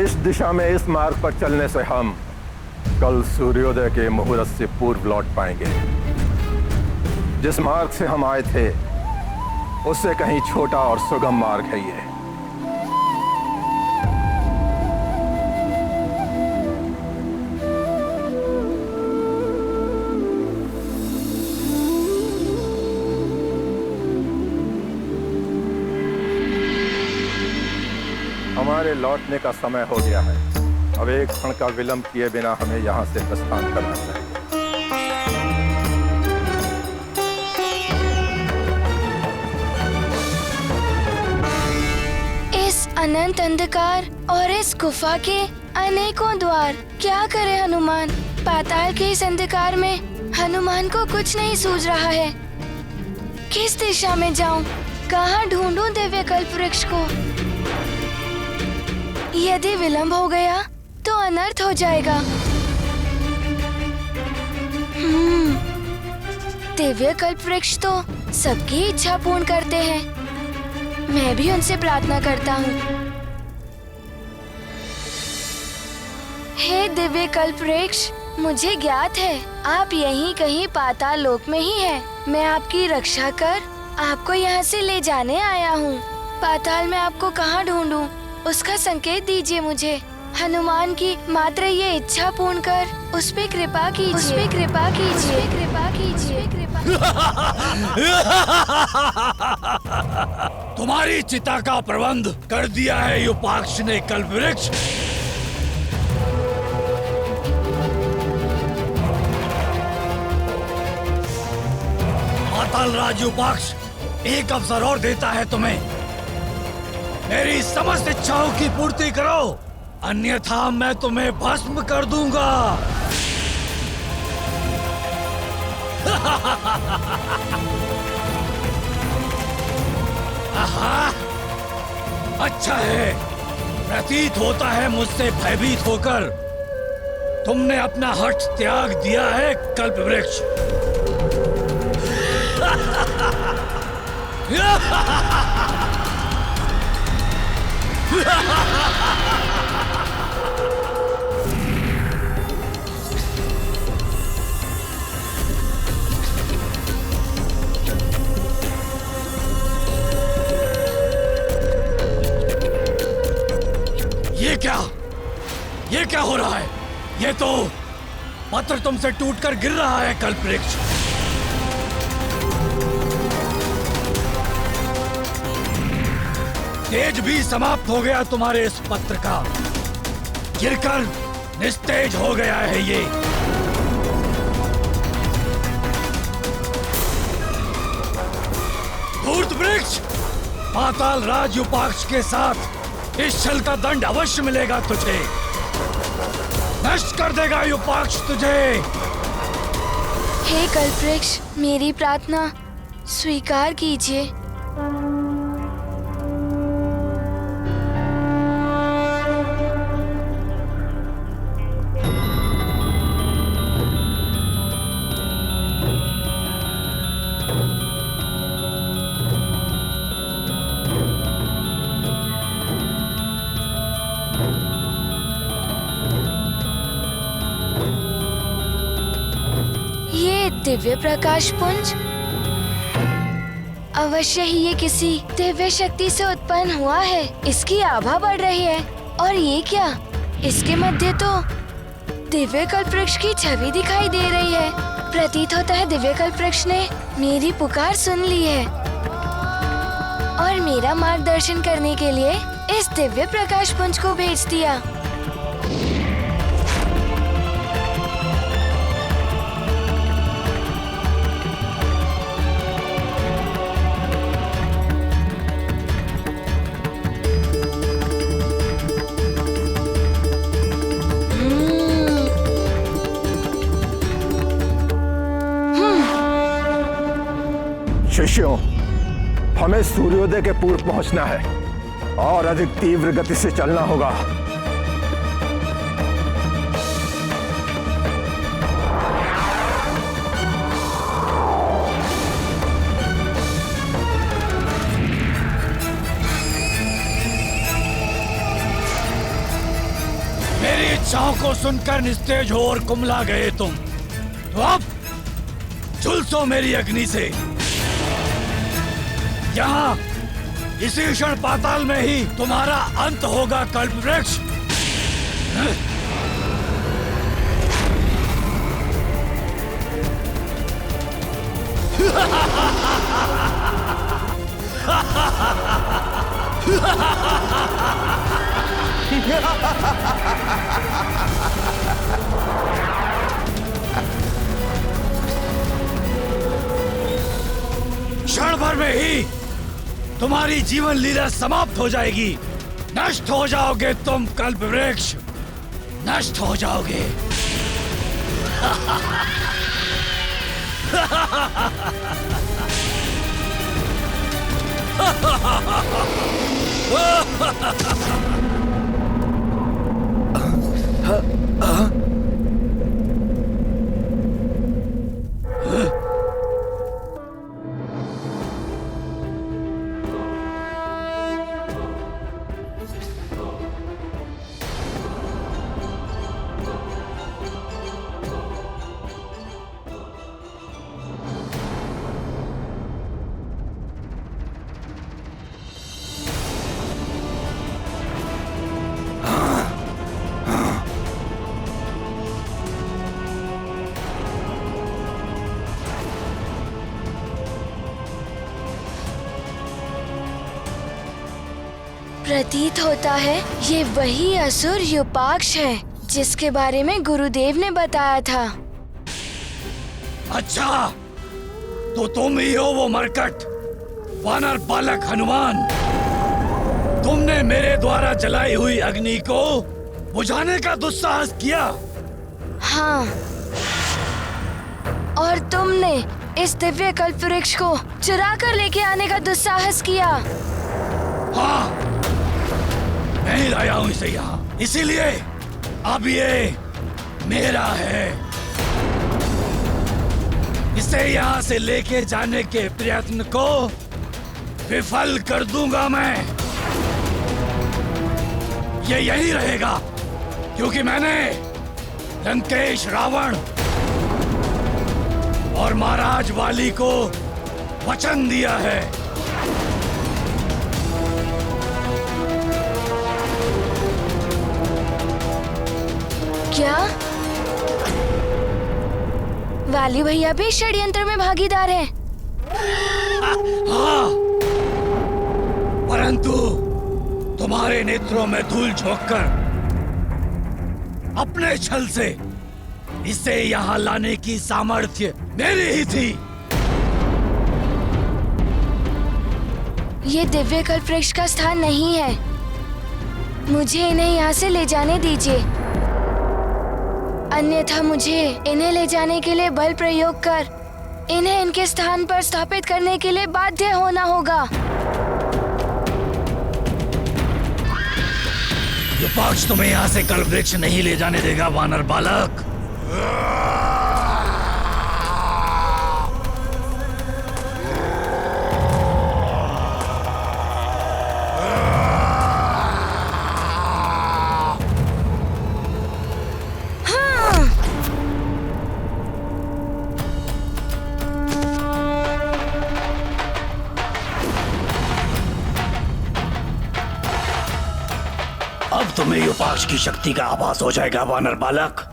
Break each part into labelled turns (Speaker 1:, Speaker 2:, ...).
Speaker 1: इस दिशा में इस मार्ग पर चलने से हम कल सूर्योदय के मुहूर्त से पूर्व लौट पाएंगे। जिस मार्ग से हम आए थे उससे कहीं छोटा और सुगम मार्ग है ये। हमारे लौटने का समय हो गया है। अब एक क्षण का विलंब किए बिना हमें यहाँ से प्रस्थान करना चाहिए।
Speaker 2: इस अनंत अंधकार और इस गुफा के अनेकों द्वार, क्या करे हनुमान। पाताल के इस अंधकार में हनुमान को कुछ नहीं सूझ रहा है। किस दिशा में जाऊं? कहाँ ढूंढूं दिव्य कल्प वृक्ष को? यदि विलंब हो गया तो अनर्थ हो जाएगा। दिव्य कल्प वृक्ष तो सबकी इच्छा पूर्ण करते हैं। मैं भी उनसे प्रार्थना करता हूँ। हे दिव्य कल्प वृक्ष, मुझे ज्ञात है आप यहीं कहीं पाताल लोक में ही हैं। मैं आपकी रक्षा कर आपको यहाँ से ले जाने आया हूँ। पाताल में आपको कहाँ ढूंढूं? उसका संकेत दीजिए मुझे। हनुमान की मात्र ये इच्छा पूर्ण कर उस पे कृपा कीजिए। उस पे कृपा कीजिए। कृपा कीजिए। कृपा।
Speaker 3: तुम्हारी चिता का प्रबंध कर दिया है युपाक्ष ने कल्पवृक्ष। पाताल राज युपाक्ष एक अवसर और देता है तुम्हें। मेरी समस्त इच्छाओं की पूर्ति करो, अन्यथा मैं तुम्हें भस्म कर दूंगा। आहा, अच्छा है, प्रतीत होता है मुझसे भयभीत होकर तुमने अपना हठ त्याग दिया है कल्पवृक्ष। ये क्या हो रहा है? ये तो पत्र तुमसे टूटकर गिर रहा है कल्पवृक्ष। तेज भी समाप्त हो गया तुम्हारे इस पत्र का, गिरकर निस्तेज हो गया है ये। धूर्त वृक्ष, पाताल राज युपाक्ष के साथ इस छल का दंड अवश्य मिलेगा तुझे। नष्ट कर देगा युपाक्ष तुझे।
Speaker 2: हे कल्पवृक्ष, मेरी प्रार्थना स्वीकार कीजिए। दिव्य प्रकाश पुंज, अवश्य ही ये किसी दिव्य शक्ति से उत्पन्न हुआ है। इसकी आभा बढ़ रही है। और ये क्या? इसके मध्य तो दिव्य कल्पवृक्ष की छवि दिखाई दे रही है। प्रतीत होता है दिव्य कल्पवृक्ष ने मेरी पुकार सुन ली है और मेरा मार्गदर्शन करने के लिए इस दिव्य प्रकाश पुंज को भेज दिया।
Speaker 1: शिष्यों, हमें सूर्योदय के पूर्व पहुंचना है और अधिक तीव्र गति से चलना होगा।
Speaker 3: इच्छाओं को सुनकर निस्तेज हो और कुमला गए तुम, तो अब झुलसो मेरी अग्नि से। यहाँ इसी क्षण पाताल में ही तुम्हारा अंत होगा कल्पवृक्ष। क्षण भर में ही तुम्हारी जीवन लीला समाप्त हो जाएगी। नष्ट हो जाओगे तुम कल्पवृक्ष, नष्ट हो जाओगे।
Speaker 2: प्रतीत होता है ये वही असुर युपाक्ष है जिसके बारे में गुरुदेव ने बताया था।
Speaker 3: अच्छा, तो तुम ही हो वो मरकट वानर बालक हनुमान। तुमने मेरे द्वारा जलाई हुई अग्नि को बुझाने का दुस्साहस किया।
Speaker 2: हाँ, और तुमने इस दिव्य कल्पवृक्ष को चुरा कर लेके आने का दुस्साहस किया।
Speaker 3: हाँ, मैं ही लाया हूं इसे यहाँ, इसीलिए अब ये मेरा है। इसे यहाँ से लेके जाने के प्रयत्न को विफल कर दूंगा मैं। ये यही रहेगा क्योंकि मैंने लंकेश, रावण और महाराज वाली को वचन दिया है।
Speaker 2: क्या वाली भैया भी षड्यंत्र में भागीदार हैं?
Speaker 3: हाँ, परंतु तुम्हारे नेत्रों में धूल झोंककर अपने छल से इसे यहाँ लाने की सामर्थ्य मेरी ही थी।
Speaker 2: ये दिव्य कल्पवृक्ष का स्थान नहीं है। मुझे इन्हें यहाँ से ले जाने दीजिए, अन्यथा मुझे इन्हें ले जाने के लिए बल प्रयोग कर इन्हें इनके स्थान पर स्थापित करने के लिए बाध्य होना होगा।
Speaker 3: युपाक्ष तुम्हें यहाँ से कल्पवृक्ष नहीं ले जाने देगा वानर बालक। अब तुम्हें युपाक्ष की शक्ति का आभास हो जाएगा वानर बालक।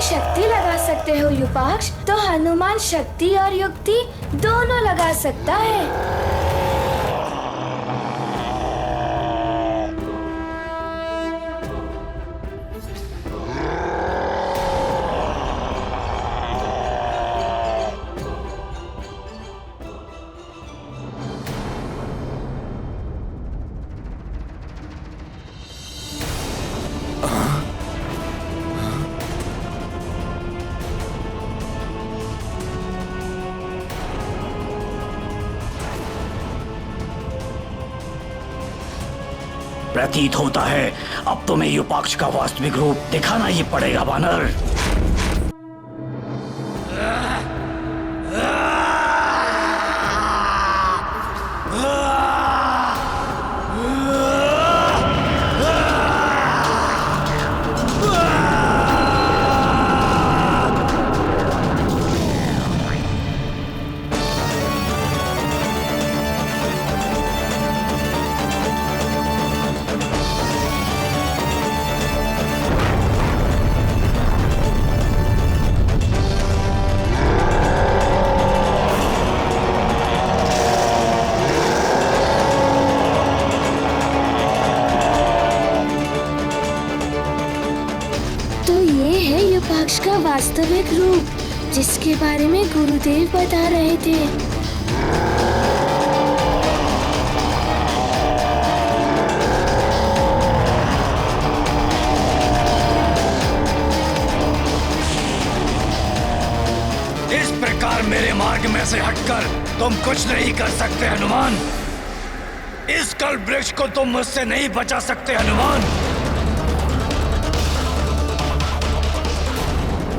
Speaker 2: शक्ति लगा सकते हो युपाक्ष, तो हनुमान शक्ति और युक्ति दोनों लगा सकता है।
Speaker 3: प्रतीत होता है अब तुम्हें युपाक्ष का वास्तविक रूप दिखाना ही पड़ेगा वानर।
Speaker 2: युपाक्ष का वास्तविक रूप जिसके बारे में गुरुदेव बता रहे थे।
Speaker 3: इस प्रकार मेरे मार्ग में से हटकर तुम कुछ नहीं कर सकते हनुमान। इस कल्प वृक्ष को तुम मुझसे नहीं बचा सकते हनुमान।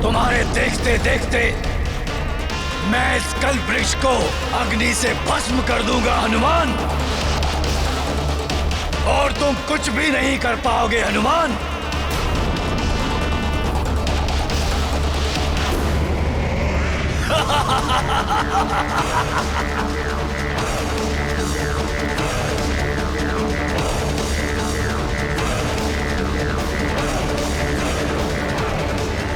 Speaker 3: तुम्हारे देखते देखते मैं इस कल्प वृक्ष को अग्नि से भस्म कर दूंगा हनुमान, और तुम कुछ भी नहीं कर पाओगे हनुमान।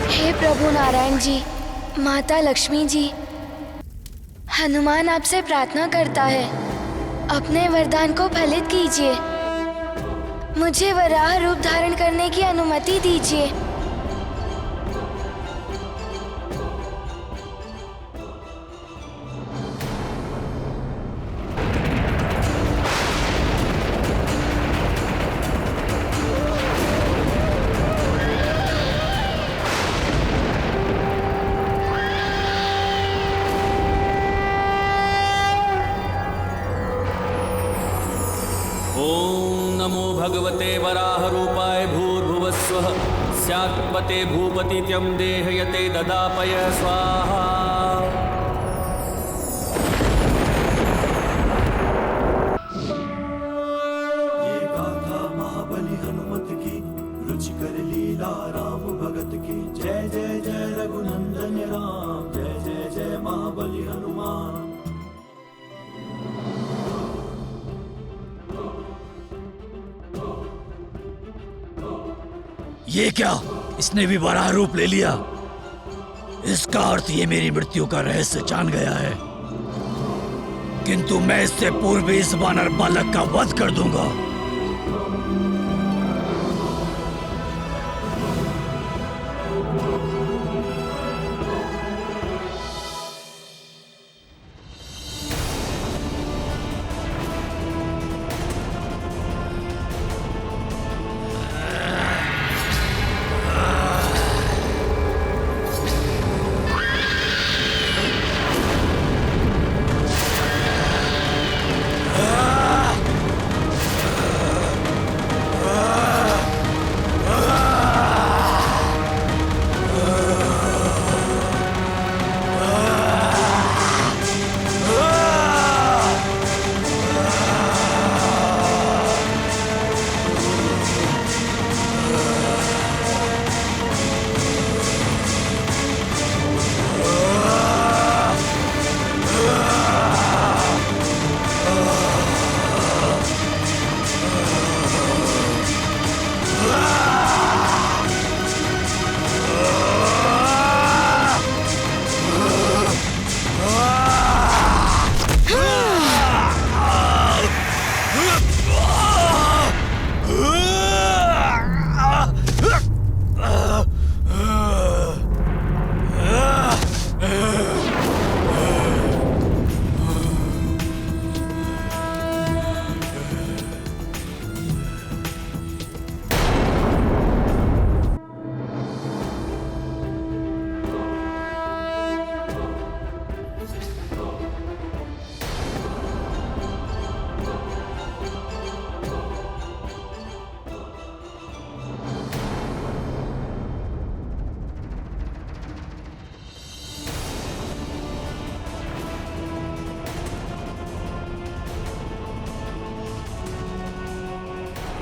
Speaker 2: हे प्रभु नारायण जी, माता लक्ष्मी जी, हनुमान आपसे प्रार्थना करता है, अपने वरदान को फलित कीजिए। मुझे वराह रूप धारण करने की अनुमति दीजिए।
Speaker 4: नमो भगवते वराहरूपाय भूर्भुवस्वः स्यात्पते भूपतित्यं देहयते ददापय स्वाहा।
Speaker 5: ये गाथा महाबली हनुमत की, रुचिकर लीला राम भगत की। जय जय जय रघुनंदन राम, जय जय जय महाबली हनुमान।
Speaker 3: ये क्या, इसने भी वराह रूप ले लिया। इसका अर्थ ये मेरी मृत्यु का रहस्य जान गया है, किंतु मैं इससे पूर्व इस वानर बालक का वध कर दूंगा।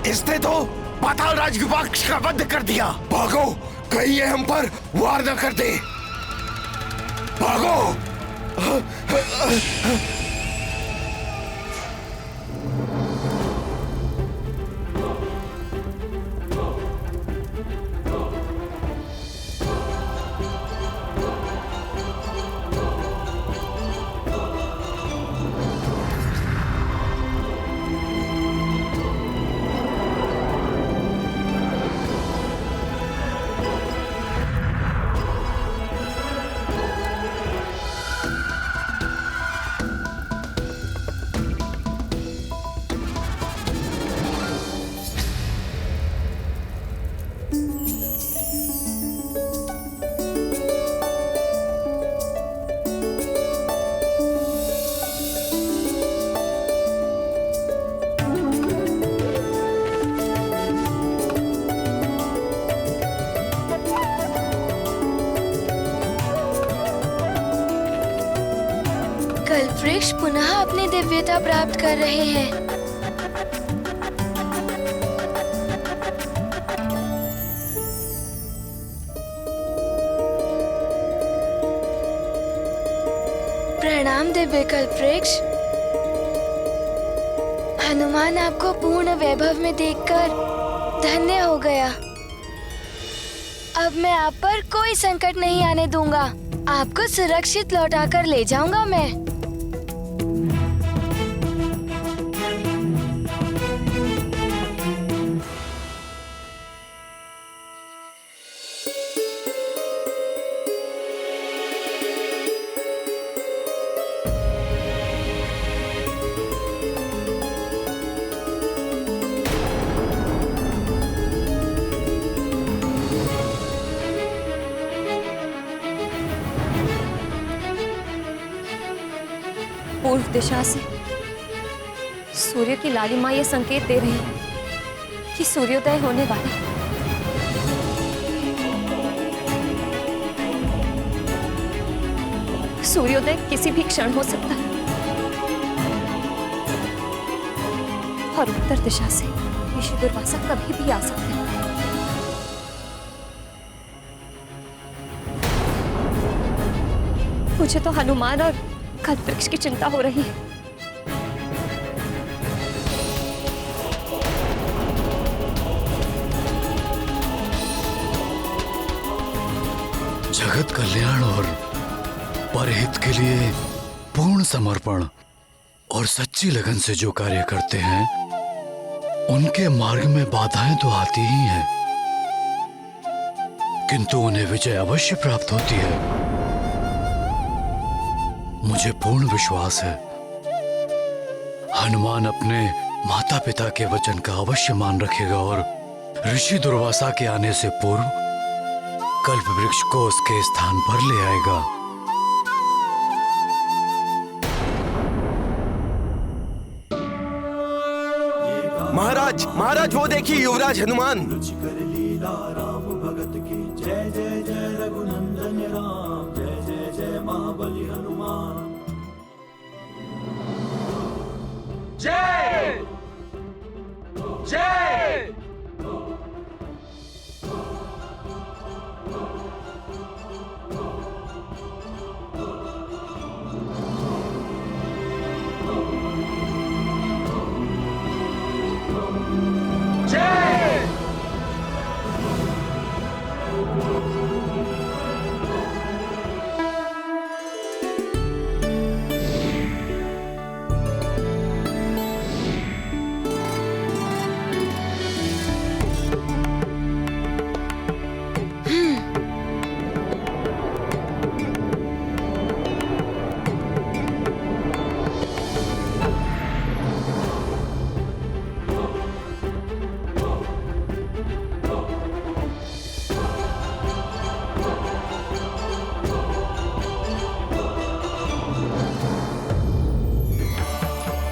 Speaker 6: इसने तो पाताल राज विभाग का बंद कर दिया। भागो, कहीं ये हम पर वार न कर दे। भागो।
Speaker 2: कल्पवृक्ष पुनः अपनी दिव्यता प्राप्त कर रहे हैं। प्रणाम दिव्य कल्पवृक्ष। हनुमान आपको पूर्ण वैभव में देखकर धन्य हो गया। अब मैं आप पर कोई संकट नहीं आने दूंगा। आपको सुरक्षित लौटाकर ले जाऊंगा मैं।
Speaker 7: पूर्व दिशा से सूर्य की लालिमा ये संकेत दे रही है कि सूर्योदय होने वाला है। सूर्योदय किसी भी क्षण हो सकता है और उत्तर दिशा से ऋषि दुर्वासा कभी भी आ सकते हैं। मुझे तो हनुमान और कल्पवृक्ष की चिंता हो रही है।
Speaker 3: जगत कल्याण और परहित के लिए पूर्ण समर्पण और सच्ची लगन से जो कार्य करते हैं उनके मार्ग में बाधाएं तो आती ही हैं, किंतु उन्हें विजय अवश्य प्राप्त होती है। मुझे पूर्ण विश्वास है हनुमान अपने माता पिता के वचन का अवश्य मान रखेगा और ऋषि दुर्वासा के आने से पूर्व कल्पवृक्ष को उसके स्थान पर ले आएगा।
Speaker 6: महाराज, महाराज वो देखिए युवराज हनुमान।
Speaker 5: रुचिकर लीला राम भगत की जय जय जय रघुनंदन राम जय जय जय महाबली हनुमान।
Speaker 8: जय जय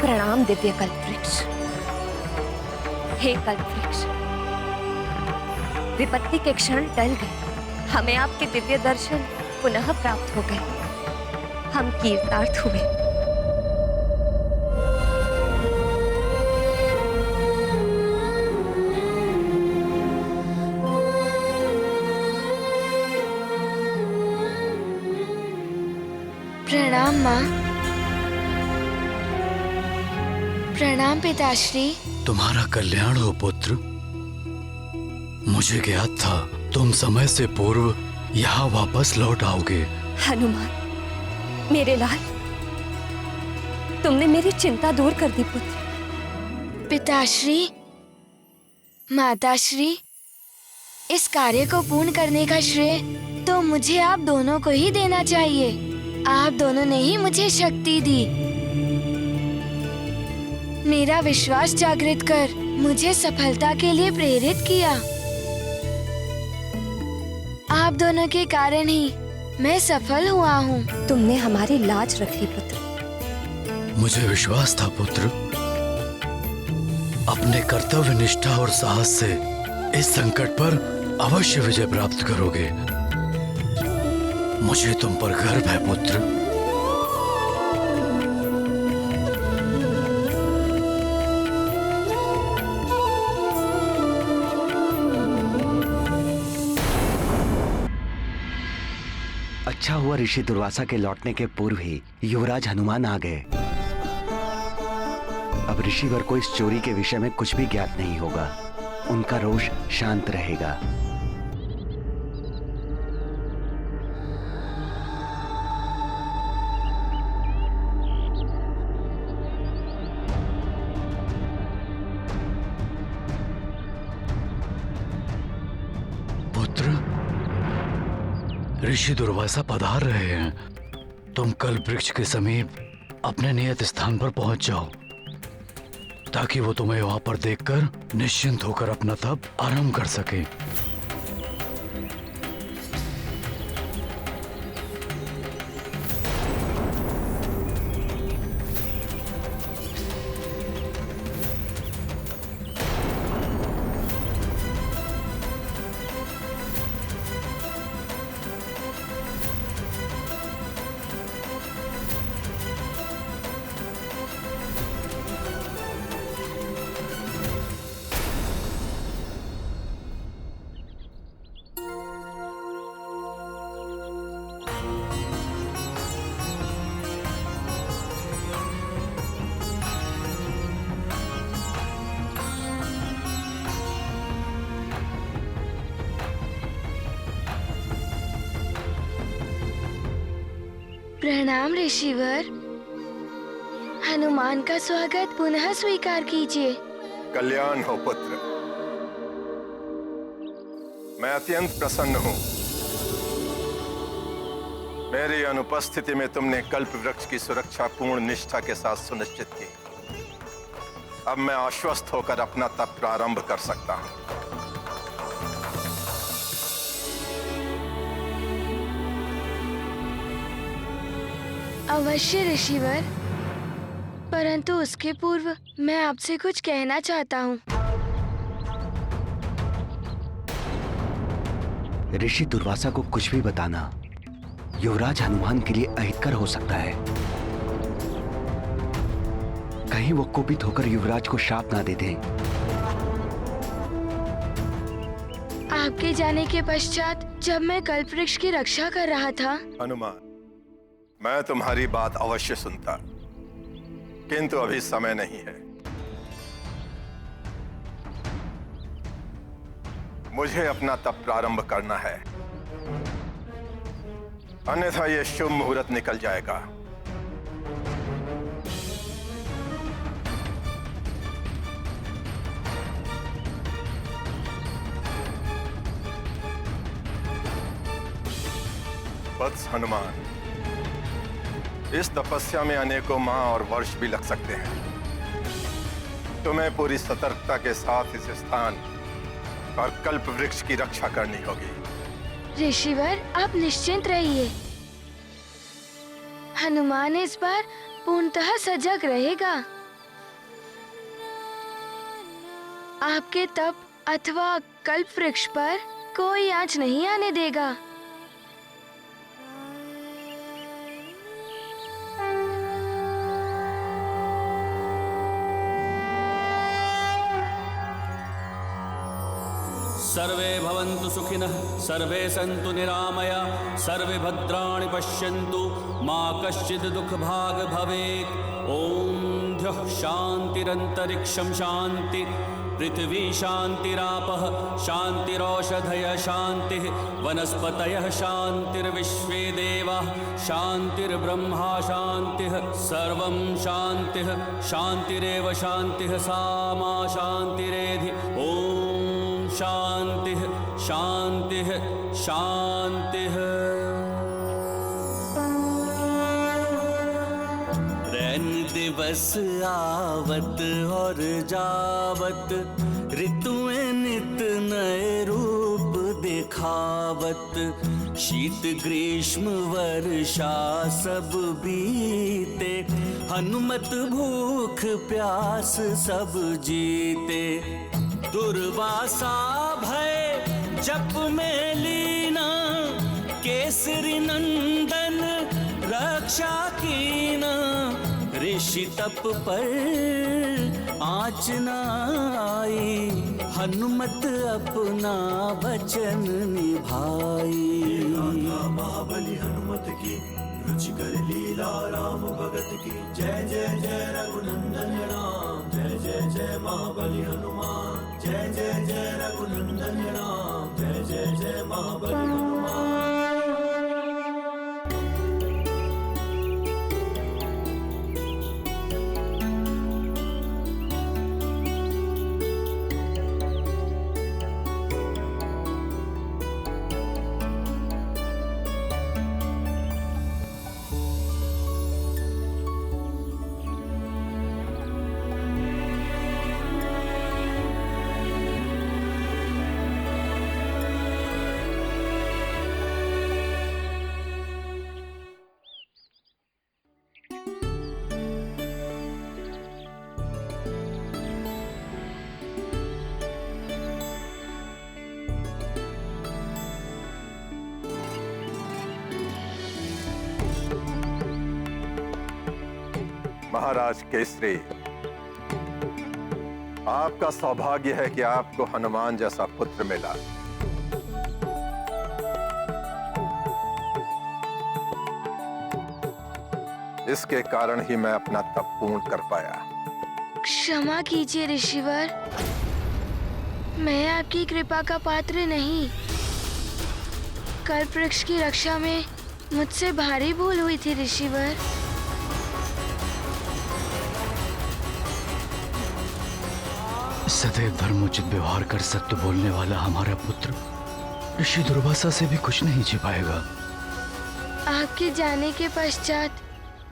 Speaker 7: प्रणाम दिव्य कल्पवृक्ष। हे कल्पवृक्ष, विपत्ति के क्षण टल गए, हमें आपके दिव्य दर्शन पुनः प्राप्त हो गए, हम कीर्तार्थ हुए।
Speaker 2: प्रणाम माँ। प्रणाम पिताश्री।
Speaker 3: तुम्हारा कल्याण हो पुत्र। मुझे ज्ञात था तुम समय से पूर्व यहाँ वापस लौट आओगे।
Speaker 7: हनुमान, मेरे लाल, तुमने मेरी चिंता दूर कर दी पुत्र।
Speaker 2: पिताश्री, माताश्री, इस कार्य को पूर्ण करने का श्रेय तो मुझे आप दोनों को ही देना चाहिए। आप दोनों ने ही मुझे शक्ति दी, मेरा विश्वास जागृत कर मुझे सफलता के लिए प्रेरित किया। आप दोनों के कारण ही मैं सफल हुआ हूँ।
Speaker 7: तुमने हमारी लाज रख ली पुत्र।
Speaker 3: मुझे विश्वास था पुत्र, अपने कर्तव्य निष्ठा और साहस से इस संकट पर अवश्य विजय प्राप्त करोगे। मुझे तुम पर गर्व है पुत्र।
Speaker 8: अच्छा हुआ ऋषि दुर्वासा के लौटने के पूर्व ही युवराज हनुमान आ गए। अब ऋषिवर को इस चोरी के विषय में कुछ भी ज्ञात नहीं होगा। उनका रोष शांत रहेगा।
Speaker 3: पुत्र, ऋषि दुर्वासा पधार रहे हैं। तुम कल्प वृक्ष के समीप अपने नियत स्थान पर पहुंच जाओ, ताकि वो तुम्हें वहां पर देखकर निश्चिंत होकर अपना तप आरंभ कर सके।
Speaker 2: प्रणाम ऋषिवर। हनुमान का स्वागत पुनः स्वीकार कीजिए।
Speaker 1: कल्याण हो पुत्र। मैं अत्यंत प्रसन्न हूं। मेरी अनुपस्थिति में तुमने कल्प वृक्ष की सुरक्षा पूर्ण निष्ठा के साथ सुनिश्चित की। अब मैं आश्वस्त होकर अपना तप प्रारंभ कर सकता हूं।
Speaker 2: अवश्य ऋषिवर, परंतु उसके पूर्व मैं आपसे कुछ कहना चाहता हूँ।
Speaker 8: ऋषि दुर्वासा को कुछ भी बताना युवराज हनुमान के लिए अहितकर हो सकता है। कहीं वो कुपित होकर युवराज को शाप ना दे दें।
Speaker 2: आपके जाने के पश्चात जब मैं कल्पवृक्ष की रक्षा कर रहा था,
Speaker 1: हनुमान, मैं तुम्हारी बात अवश्य सुनता, किंतु अभी समय नहीं है। मुझे अपना तप प्रारंभ करना है, अन्यथा यह शुभ मुहूर्त निकल जाएगा। वत्स हनुमान, इस तपस्या में अनेकों माह और वर्ष भी लग सकते हैं। तुम्हें पूरी सतर्कता के साथ इस स्थान और कल्प वृक्ष की रक्षा करनी होगी।
Speaker 2: ऋषिवर, आप निश्चिंत रहिए। हनुमान इस बार पूर्णतः सजग रहेगा। आपके तप अथवा कल्प वृक्ष पर कोई आंच नहीं आने देगा।
Speaker 4: सर्वे भवन्तु सुखिनः सर्वे सन्तु निरामया सर्वे भद्राणि पश्यन्तु मा कश्चित् दुःखभाग् भवेत्। ॐ द्यौः शान्तिरन्तरिक्षं शान्ति पृथिवी शान्तिरापः शान्तिरौषधयः शान्तिः वनस्पतयः शान्तिर्विश्वे देवाः शान्तिर्ब्रह्मा शान्तिः सर्वं शान्तिः शान्तिरेव शान्तिः सा मा शान्तिरेधि। ॐ शान्तिः शान्तिः शान्तिः। रैन दिवस आवत और जावत ऋतुएं नित नए रूप दिखावत शीत ग्रीष्म वर्षा सब बीते हनुमत भूख प्यास सब जीते दुर्वासा भय जप में लीना केसरी नंदन रक्षा कीना ऋषि तप पर आँच न आई हनुमत अपना वचन निभाई।
Speaker 5: महाबली हनुमत की रुचिकर लीला राम भगत की जय जय जय रघुनंदन राम जय जय जय महाबली हनुमान जय जय जय रघुनंदन राम जय जय जय महाबली हनुमान।
Speaker 1: महाराज केसरी, आपका सौभाग्य है कि आपको हनुमान जैसा पुत्र मिला। इसके कारण ही मैं अपना तप पूर्ण कर पाया।
Speaker 2: क्षमा कीजिए ऋषिवर, मैं आपकी कृपा का पात्र नहीं। कल्पवृक्ष की रक्षा में मुझसे भारी भूल हुई थी ऋषिवर।
Speaker 3: सदैव धर्मोचित व्यवहार कर सत्य बोलने वाला हमारा पुत्र ऋषि दुर्वासा से भी कुछ नहीं छिपाएगा।
Speaker 2: आपके जाने के पश्चात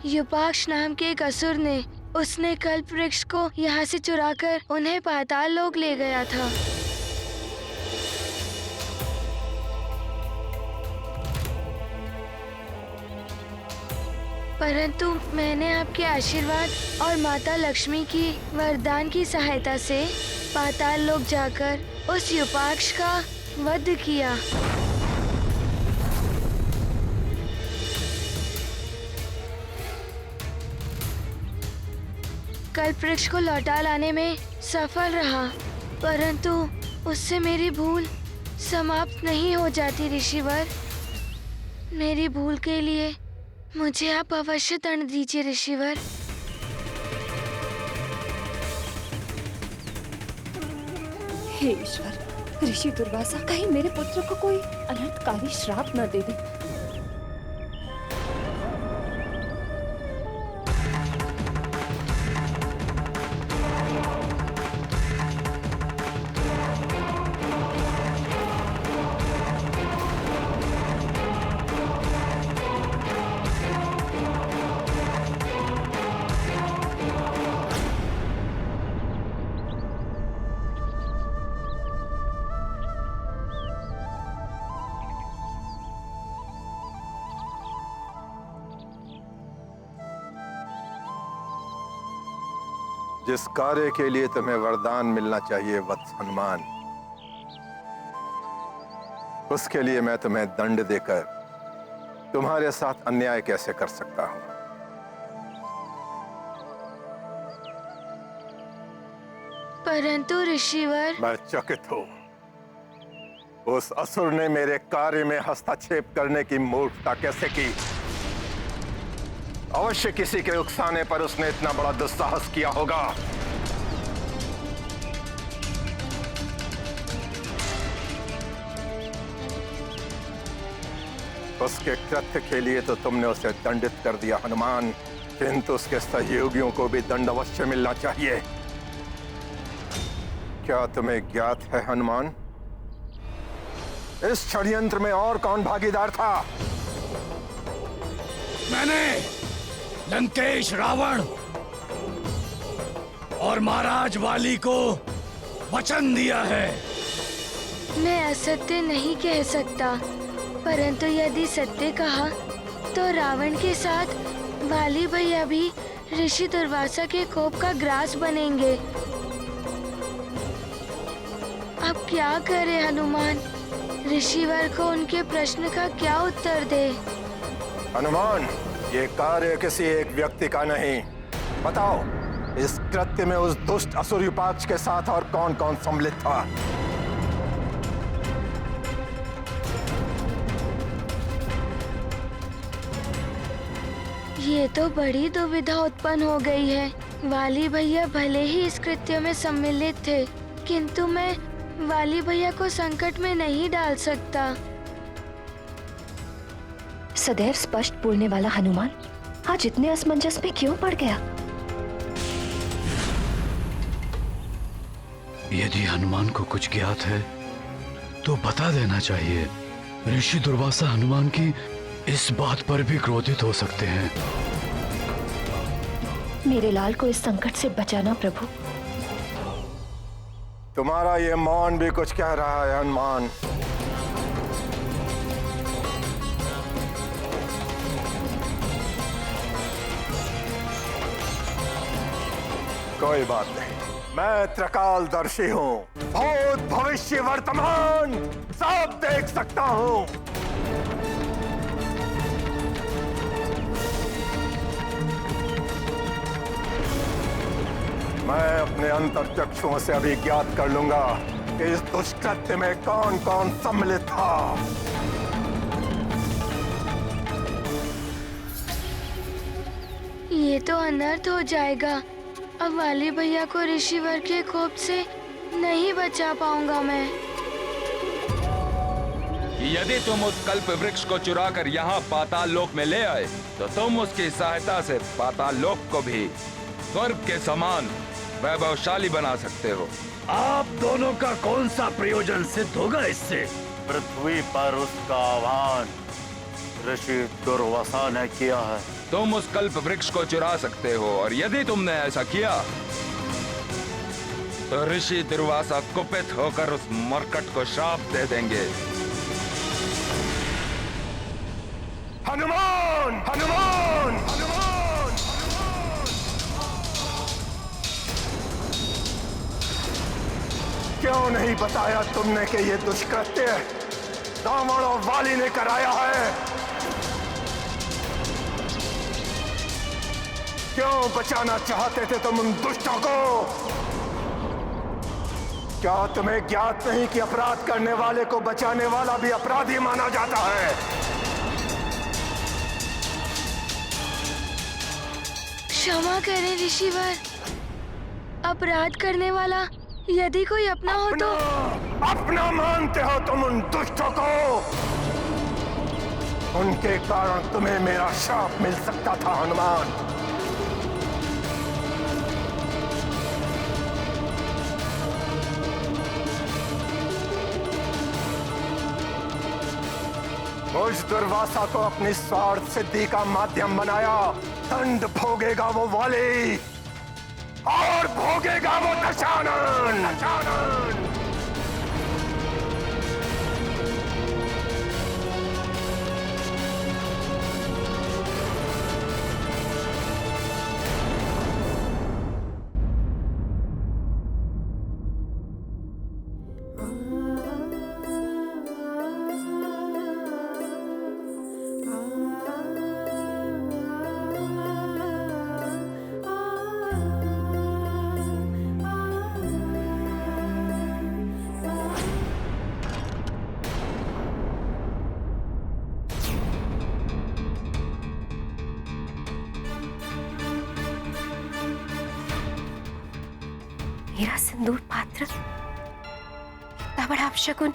Speaker 2: युपाक्ष नाम के एक असुर ने उसने कल्पवृक्ष को यहाँ से चुराकर उन्हें पाताल लोक ले गया था। परंतु मैंने आपके आशीर्वाद और माता लक्ष्मी की वरदान की सहायता से पाताल लोक जाकर उस युपाक्ष का वध किया। कल्पवृक्ष को लौटा लाने में सफल रहा, परंतु उससे मेरी भूल समाप्त नहीं हो जाती ऋषिवर। मेरी भूल के लिए मुझे आप अवश्य दंड दीजिए ऋषिवर।
Speaker 7: हे ईश्वर, ऋषि दुर्वासा कहीं मेरे पुत्र को कोई अनर्थकारी श्राप न दे दे।
Speaker 1: जिस कार्य के लिए तुम्हें वरदान मिलना चाहिए वत्स हनुमान, उसके लिए मैं तुम्हें दंड देकर तुम्हारे साथ अन्याय कैसे कर सकता हूं?
Speaker 2: परंतु ऋषिवर,
Speaker 1: मैं चकित हूं उस असुर ने मेरे कार्य में हस्तक्षेप करने की मूर्खता कैसे की? अवश्य किसी के उकसाने पर उसने इतना बड़ा दुस्साहस किया होगा। उसके कृत्य के लिए तो तुमने उसे दंडित कर दिया हनुमान, किंतु उसके सहयोगियों को भी दंड अवश्य मिलना चाहिए। क्या तुम्हें ज्ञात है हनुमान, इस षड्यंत्र में और कौन भागीदार था?
Speaker 3: मैंने लंकेश, रावण और महाराज वाली को वचन दिया है।
Speaker 2: मैं असत्य नहीं कह सकता, परंतु यदि सत्य कहा तो रावण के साथ वाली भैया भी ऋषि दुर्वासा के कोप का ग्रास बनेंगे। अब क्या करे हनुमान, ऋषिवर को उनके प्रश्न का क्या उत्तर दे?
Speaker 1: हनुमान, ये कार्य किसी एक व्यक्ति का नहीं। बताओ, इस कृत्य में उस दुष्ट असुर युपाक्ष के साथ और कौन कौन सम्मिलित था?
Speaker 2: ये तो बड़ी दुविधा उत्पन्न हो गई है। वाली भैया भले ही इस कृत्य में सम्मिलित थे, किंतु मैं वाली भैया को संकट में नहीं डाल सकता।
Speaker 7: सदैव स्पष्ट बोलने वाला हनुमान आज इतने असमंजस में क्यों पड़ गया?
Speaker 3: यदि हनुमान को कुछ ज्ञात है तो बता देना चाहिए। ऋषि दुर्वासा हनुमान की इस बात पर भी क्रोधित हो सकते हैं।
Speaker 7: मेरे लाल को इस संकट से बचाना प्रभु।
Speaker 1: तुम्हारा ये मौन भी कुछ कह रहा है हनुमान। कोई बात नहीं, मैं त्रिकालदर्शी हूँ, भूत भविष्य वर्तमान सब देख सकता हूँ। मैं अपने अंतर्चक्षुओं से अभी ज्ञात कर लूंगा कि इस दुष्कृत्य में कौन कौन सम्मिलित था।
Speaker 2: ये तो अनर्थ हो जाएगा। अब वाली भैया को ऋषिवर के कोप से नहीं बचा पाऊंगा मैं।
Speaker 9: यदि तुम उस कल्प वृक्ष को चुराकर यहाँ पाताल लोक में ले आए तो तुम उसकी सहायता से पाताल लोक को भी स्वर्ग के समान वैभवशाली बना सकते हो।
Speaker 3: आप दोनों का कौन सा प्रयोजन सिद्ध होगा इससे?
Speaker 10: पृथ्वी पर उसका आह्वान ऋषि दुर्वासा ने किया है।
Speaker 9: तुम उस कल्प वृक्ष को चुरा सकते हो, और यदि तुमने ऐसा किया तो ऋषि दुर्वासा कुपित होकर उस मरकट को श्राप दे देंगे।
Speaker 1: हनुमान, हनुमान, हनुमान! क्यों नहीं बताया तुमने कि ये दुष्कृत्य रावण और वाली ने कराया है? क्यों बचाना चाहते थे तुम उन दुष्टों को? क्या तुम्हें ज्ञात नहीं कि अपराध करने वाले को बचाने वाला भी अपराधी माना जाता है?
Speaker 2: क्षमा करें ऋषिवर, अपराध करने वाला यदि कोई अपना हो तो।
Speaker 1: अपना मानते हो तुम उन दुष्टों को? उनके कारण तुम्हें मेरा शाप मिल सकता था हनुमान। मुझ दुर्वासा को अपनी स्वार्थ सिद्धि का माध्यम बनाया। दंड भोगेगा वो वाली और भोगेगा वो दशानन।
Speaker 7: मेरा सिंदूर पात्र, इतना बड़ा अपशकुन।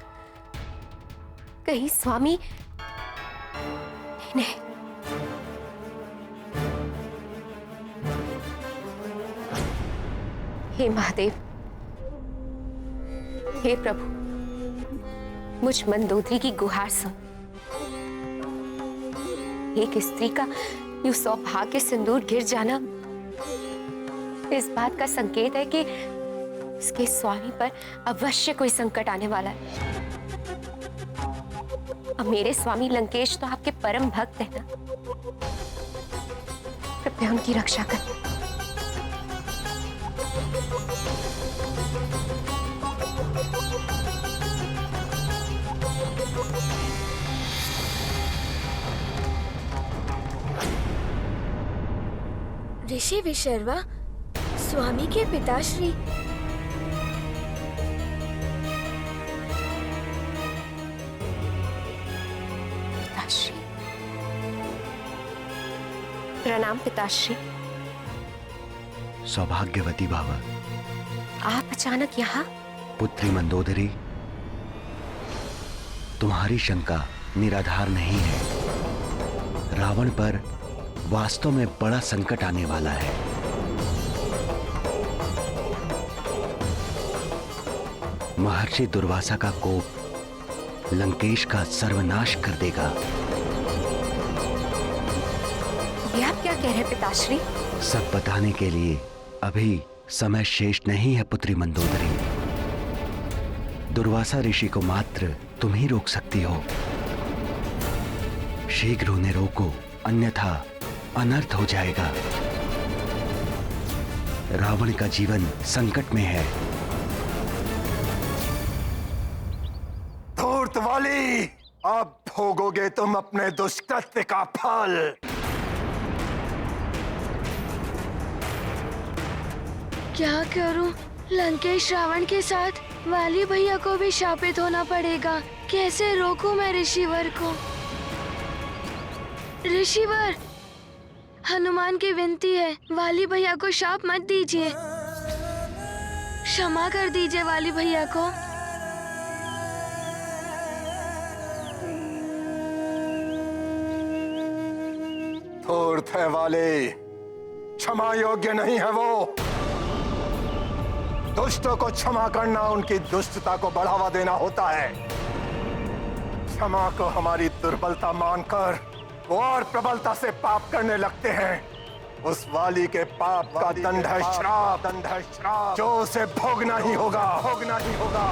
Speaker 7: कहीं स्वामी इन्हें हे महादेव, हे प्रभु, मुझ मंदोदरी की गुहार सुन। एक स्त्री का यूं सौभाग्य सिंदूर गिर जाना इस बात का संकेत है कि उसके स्वामी पर अवश्य कोई संकट आने वाला है। अब मेरे स्वामी लंकेश तो आपके परम भक्त हैं ना, कृपया उनकी रक्षा करें।
Speaker 2: ऋषि विशर्वा, स्वामी के पिताश्री।
Speaker 7: पिताश्री, प्रणाम पिताश्री।
Speaker 8: सौभाग्यवती भव।
Speaker 7: आप अचानक यहाँ?
Speaker 8: पुत्री मंदोदरी, तुम्हारी शंका निराधार नहीं है। रावण पर वास्तव में बड़ा संकट आने वाला है। महर्षि दुर्वासा का कोप लंकेश का सर्वनाश कर देगा।
Speaker 7: ये आप क्या कह रहे हैं पिताश्री?
Speaker 8: सब बताने के लिए अभी समय शेष नहीं है पुत्री मंदोदरी। दुर्वासा ऋषि को मात्र तुम ही रोक सकती हो। शीघ्र उन्हें रोको, अन्यथा अनर्थ हो जाएगा। रावण का जीवन संकट में है।
Speaker 1: धूर्त वाली, अब भोगोगे तुम अपने दुष्कृत्य का फल।
Speaker 2: क्या करूं? लंकेश रावण के साथ वाली भैया को भी शापित होना पड़ेगा। कैसे रोकूं मैं ऋषिवर को? ऋषिवर, हनुमान की विनती है, वाली भैया को शाप मत दीजिए। क्षमा कर दीजिए वाली भैया को।
Speaker 1: धूर्त है वाले, क्षमा योग्य नहीं है वो। दुष्टों को क्षमा करना उनकी दुष्टता को बढ़ावा देना होता है। क्षमा को हमारी दुर्बलता मानकर वो और प्रबलता से पाप करने लगते हैं। उस वाली के पाप का दंड है श्राप, दंड है श्राप, जो उसे भोगना ही होगा, भोगना ही होगा।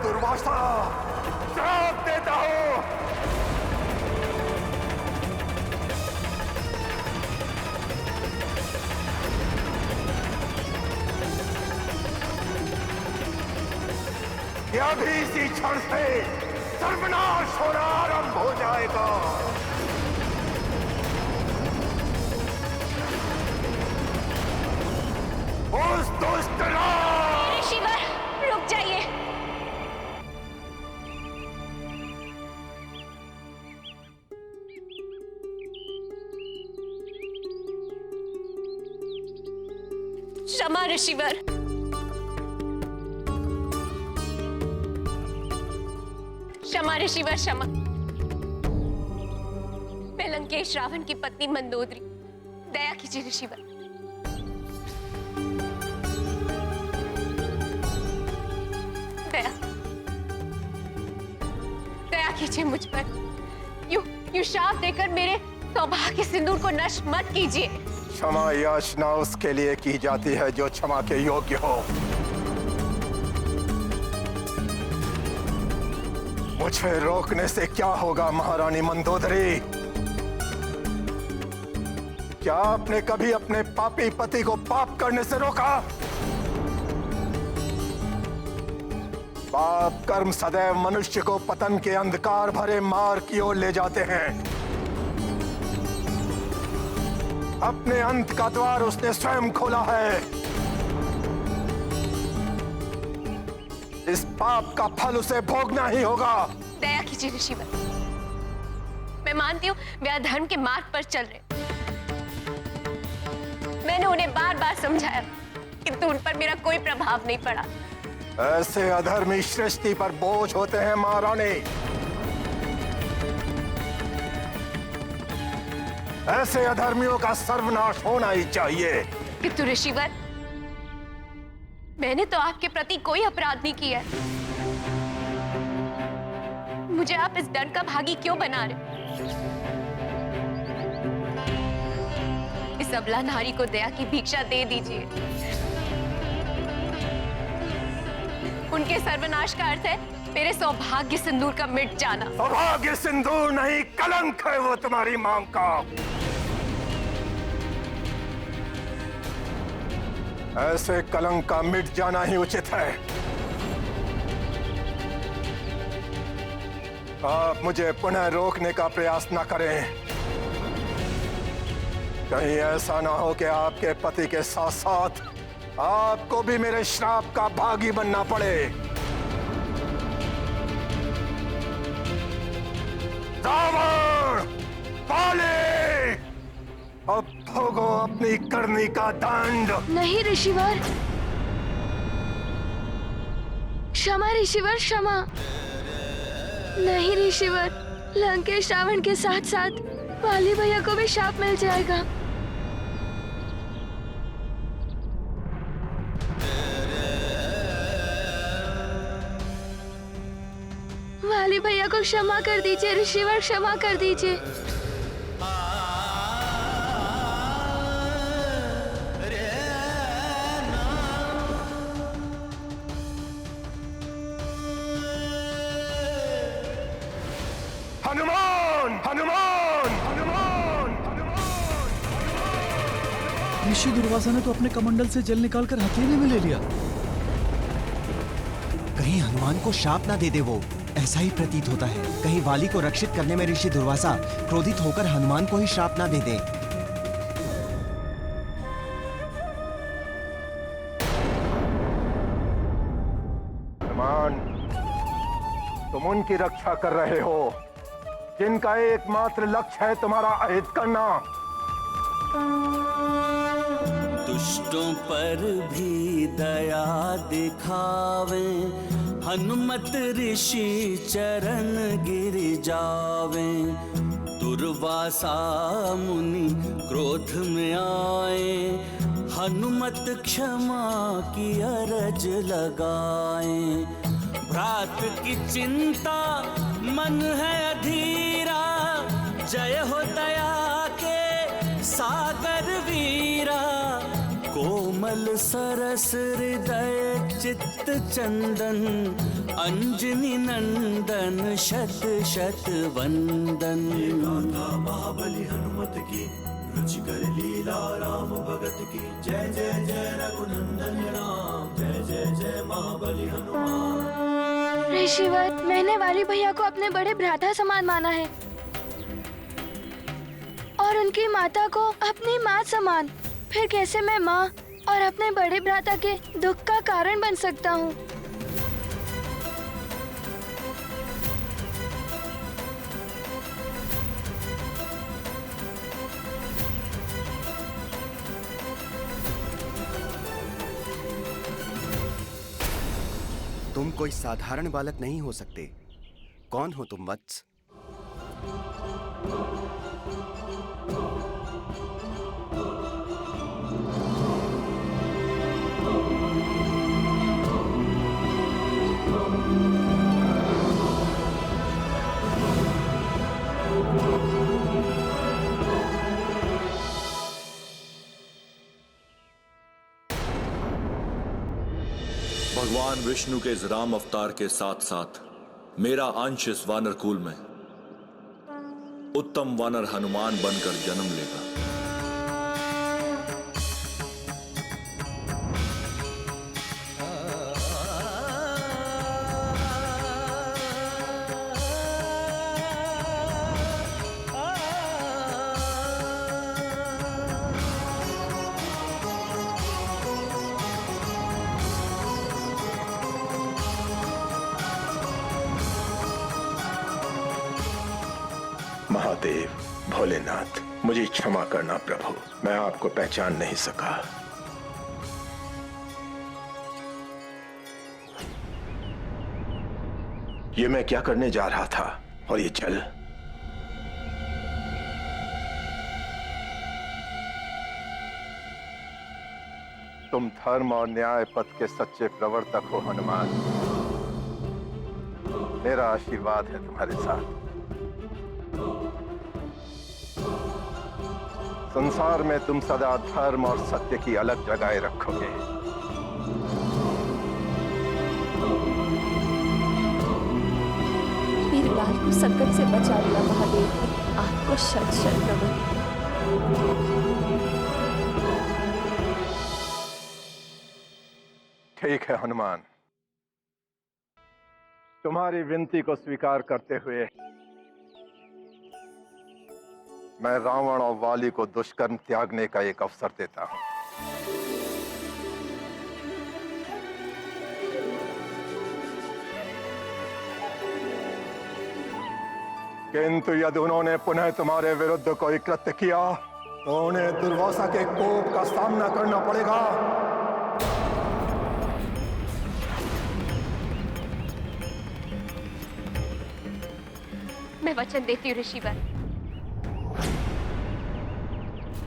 Speaker 1: दुर्वासा श्राप देता हूं। यह भी इसी क्षण से सर्वनाश होना आरंभ हो जाएगा। उस दुष्ट
Speaker 7: ऋषिवर, रुक जाइए। क्षमा ऋषिवर। क्षमा ऋषिवर, क्षमा। मैं लंकेश रावण की पत्नी मंदोदरी, दया कीजिए ऋषिवर। दया कीजिए मुझ पर। यू शाप देकर मेरे सौभाग्य सिंदूर को नष्ट मत कीजिए।
Speaker 1: क्षमा याचना उसके लिए की जाती है जो क्षमा के योग्य हो। मुझे रोकने से क्या होगा महारानी मंदोदरी? क्या आपने कभी अपने पापी पति को पाप करने से रोका? पाप कर्म सदैव मनुष्य को पतन के अंधकार भरे मार्ग की ओर ले जाते हैं। अपने अंत का द्वार उसने स्वयं खोला है। इस पाप का फल उसे भोगना ही होगा।
Speaker 7: दया कीजिए ऋषिवर, मैं मानती हूँ वे अधर्म के मार्ग पर चल रहे। मैंने उन्हें बार बार समझाया किंतु उन पर मेरा कोई प्रभाव नहीं पड़ा।
Speaker 1: ऐसे अधर्मी सृष्टि पर बोझ होते हैं महारानी। ऐसे अधर्मियों का सर्वनाश होना ही चाहिए।
Speaker 7: किंतु ऋषिवर, मैंने तो आपके प्रति कोई अपराध नहीं किया है। मुझे आप इस दंड का भागी क्यों बना रहे? इस अबला नारी को दया की भिक्षा दे दीजिए। उनके सर्वनाश का अर्थ है मेरे सौभाग्य सिंदूर का मिट जाना।
Speaker 1: सौभाग्य सिंदूर नहीं, कलंक है वो तुम्हारी मांग का। ऐसे कलंक का मिट जाना ही उचित है। आप मुझे पुनः रोकने का प्रयास न करें। कहीं ऐसा ना हो कि आपके पति के साथ साथ आपको भी मेरे श्राप का भागी बनना पड़े। रावण, काले, अब भोगो अपनी करनी का दंड।
Speaker 2: नहीं ऋषिवर, क्षमा ऋषिवर, क्षमा। नहीं ऋषिवर, लंकेश रावण के साथ साथ वाली भैया को भी शाप मिल जाएगा। वाली भैया को क्षमा कर दीजिए ऋषिवर, क्षमा कर दीजिए।
Speaker 1: हनुमान, हनुमान, हनुमान, हनुमान।
Speaker 3: ऋषि दुर्वासा ने तो अपने कमंडल से जल निकालकर हथेली में ले लिया।
Speaker 11: कहीं हनुमान को शाप ना दे दे वो, ऐसा ही प्रतीत होता है। कहीं वाली को रक्षित करने में ऋषि दुर्वासा क्रोधित होकर हनुमान को ही श्राप ना दे दे।
Speaker 1: हनुमान, तुम उनकी रक्षा कर रहे हो जिनका एकमात्र लक्ष्य है तुम्हारा अहित करना।
Speaker 4: दुष्टों पर भी दया दिखावे, हनुमत ऋषि चरण गिर जावे। दुर्वासा मुनि क्रोध में आए, हनुमत क्षमा की अरज लगाए। भ्रात की चिंता मन है अधीरा, जय हो दया के सागर वीरा। कोमल सरस हृदय चित्त चंदन, अंजनी नंदन शत शत वंदन।
Speaker 5: गाथा महाबली हनुमत की, रुचिकर लीला राम भगत की। जय जय जय रघुनंदन राम, जय जय जय महाबली हनुमान।
Speaker 2: ऋषिवर, मैंने वाली भैया को अपने बड़े भ्राता समान माना है और उनकी माता को अपनी माँ समान। फिर कैसे मैं माँ और अपने बड़े भ्राता के दुख का कारण बन सकता हूँ?
Speaker 8: तुम कोई साधारण बालक नहीं हो सकते। कौन हो तुम वत्स?
Speaker 12: भगवान विष्णु के इस राम अवतार के साथ साथ मेरा अंश इस वानर कुल में उत्तम वानर हनुमान बनकर जन्म लेगा।
Speaker 1: महादेव, भोलेनाथ, मुझे क्षमा करना प्रभु, मैं आपको पहचान नहीं सका। ये मैं क्या करने जा रहा था? और ये जल? तुम धर्म और न्याय पथ के सच्चे प्रवर्तक हो हनुमान। मेरा आशीर्वाद है तुम्हारे साथ। संसार में तुम सदा धर्म और सत्य की अलग जगह रखोगे।
Speaker 13: मेरे लाल को संकट से बचा लिया महादेव, आपको शत शत नमन।
Speaker 1: ठीक है हनुमान, तुम्हारी विनती को स्वीकार करते हुए मैं रावण और वाली को दुष्कर्म त्यागने का एक अवसर देता हूं। किंतु यदि उन्होंने पुनः तुम्हारे विरुद्ध कोई कृत्य किया तो उन्हें दुर्वासा के कोप का सामना करना पड़ेगा।
Speaker 7: मैं वचन देती हूँ ऋषिवर,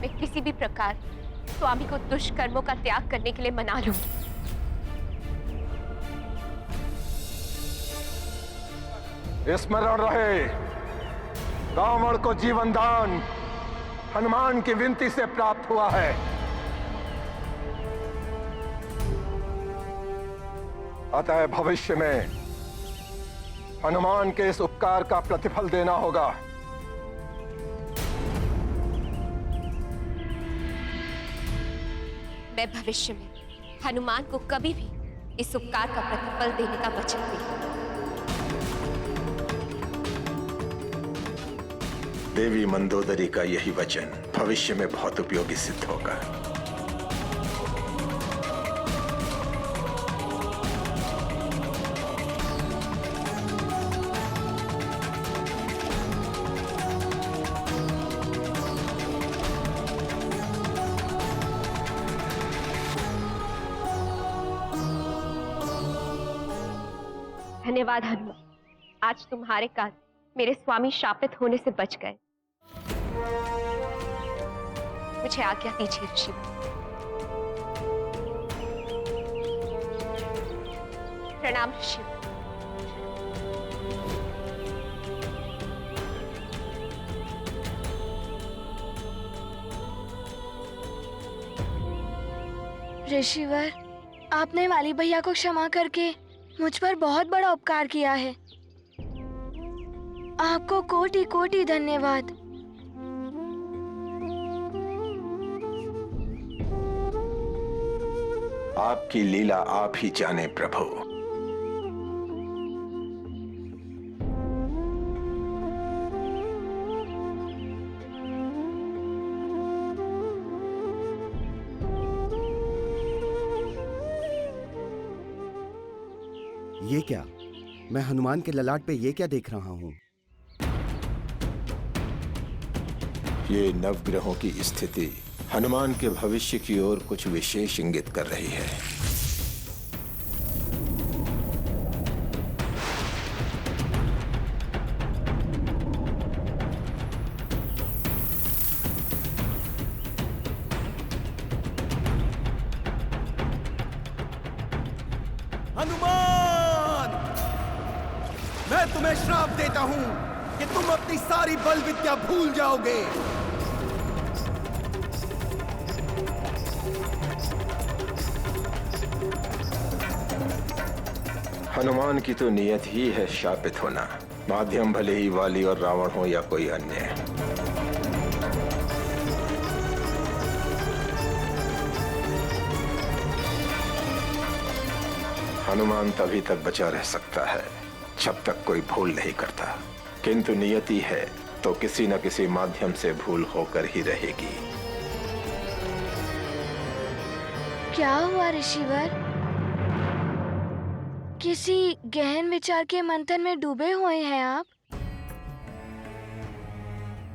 Speaker 7: मैं किसी भी प्रकार स्वामी को दुष्कर्मों का त्याग करने के लिए मना लूंगी।
Speaker 1: स्मरण रहे, रावण को जीवन दान हनुमान की विनती से प्राप्त हुआ है। अतः भविष्य में हनुमान के इस उपकार का प्रतिफल देना होगा।
Speaker 7: मैं भविष्य में हनुमान को कभी भी इस उपकार का प्रतिफल देने का वचन दूंगी।
Speaker 1: देवी मंदोदरी का यही वचन भविष्य में बहुत उपयोगी सिद्ध होगा।
Speaker 7: धन्यवाद हनुमान, आज तुम्हारे कारण मेरे स्वामी शापित होने से बच गए। मुझे आज्ञा दीजिए ऋषि। प्रणाम ऋषि।
Speaker 2: ऋषिवर, आपने वाली भैया को क्षमा करके मुझ पर बहुत बड़ा उपकार किया है। आपको कोटि कोटि धन्यवाद।
Speaker 1: आपकी लीला आप ही जाने प्रभु।
Speaker 11: ये क्या? मैं हनुमान के ललाट पे ये क्या देख रहा हूँ?
Speaker 1: ये नवग्रहों की स्थिति हनुमान के भविष्य की ओर कुछ विशेष इंगित कर रही है।
Speaker 11: हनुमान! मैं तुम्हें श्राप देता हूँ कि तुम अपनी सारी बल विद्या भूल जाओगे।
Speaker 1: हनुमान की तो नियत ही है शापित होना, माध्यम भले ही वाली और रावण हो या कोई अन्य। हनुमान तभी तक बचा रह सकता है जब तक कोई भूल नहीं करता, किंतु नियति है तो किसी न किसी माध्यम से भूल होकर ही रहेगी।
Speaker 2: क्या हुआ ऋषिवर? किसी गहन विचार के मंथन में डूबे हुए हैं आप?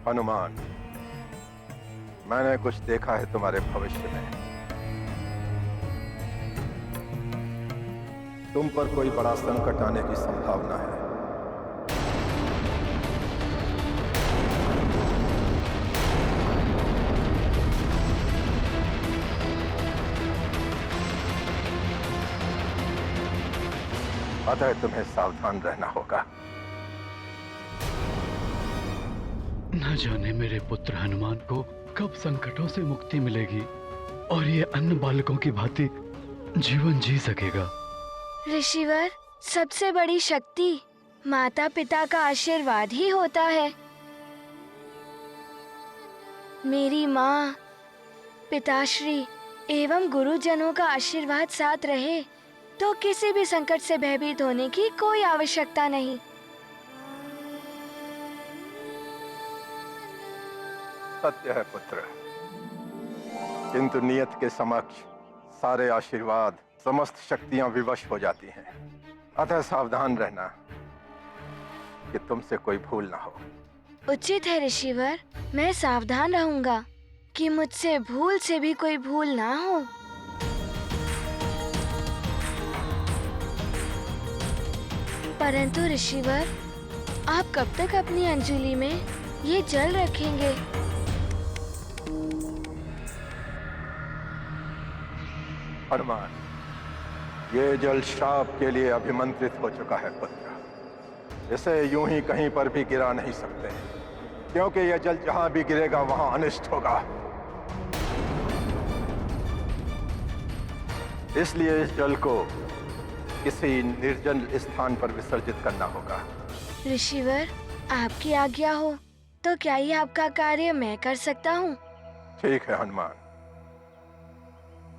Speaker 1: हनुमान, मैंने कुछ देखा है तुम्हारे भविष्य में। तुम पर कोई बड़ा संकट आने की संभावना है। अतः तुम्हें सावधान रहना होगा।
Speaker 14: न जाने मेरे पुत्र हनुमान को कब संकटों से मुक्ति मिलेगी और ये अन्य बालकों की भांति जीवन जी सकेगा।
Speaker 2: ऋषिवर, सबसे बड़ी शक्ति माता पिता का आशीर्वाद ही होता है। मेरी माँ, पिताश्री एवं गुरुजनों का आशीर्वाद साथ रहे तो किसी भी संकट से भयभीत होने की कोई आवश्यकता नहीं।
Speaker 1: सत्य है पुत्र, किंतु नियत के समक्ष सारे आशीर्वाद, समस्त शक्तियां विवश हो जाती हैं। अतः सावधान रहना कि तुमसे कोई भूल ना हो।
Speaker 2: उचित है ऋषिवर, मैं सावधान रहूंगा कि मुझसे भूल से भी कोई भूल ना हो। परंतु ऋषिवर, आप कब तक अपनी अंजलि में ये जल रखेंगे?
Speaker 1: हनुमान, ये जल श्राप के लिए अभिमंत्रित हो चुका है पुत्र। इसे यूं ही कहीं पर भी गिरा नहीं सकते, क्योंकि यह जल जहां भी गिरेगा वहां अनिष्ट होगा। इसलिए इस जल को किसी निर्जन स्थान पर विसर्जित करना होगा।
Speaker 2: ऋषिवर, आपकी आज्ञा हो तो क्या ये आपका कार्य मैं कर सकता हूँ?
Speaker 1: ठीक है हनुमान,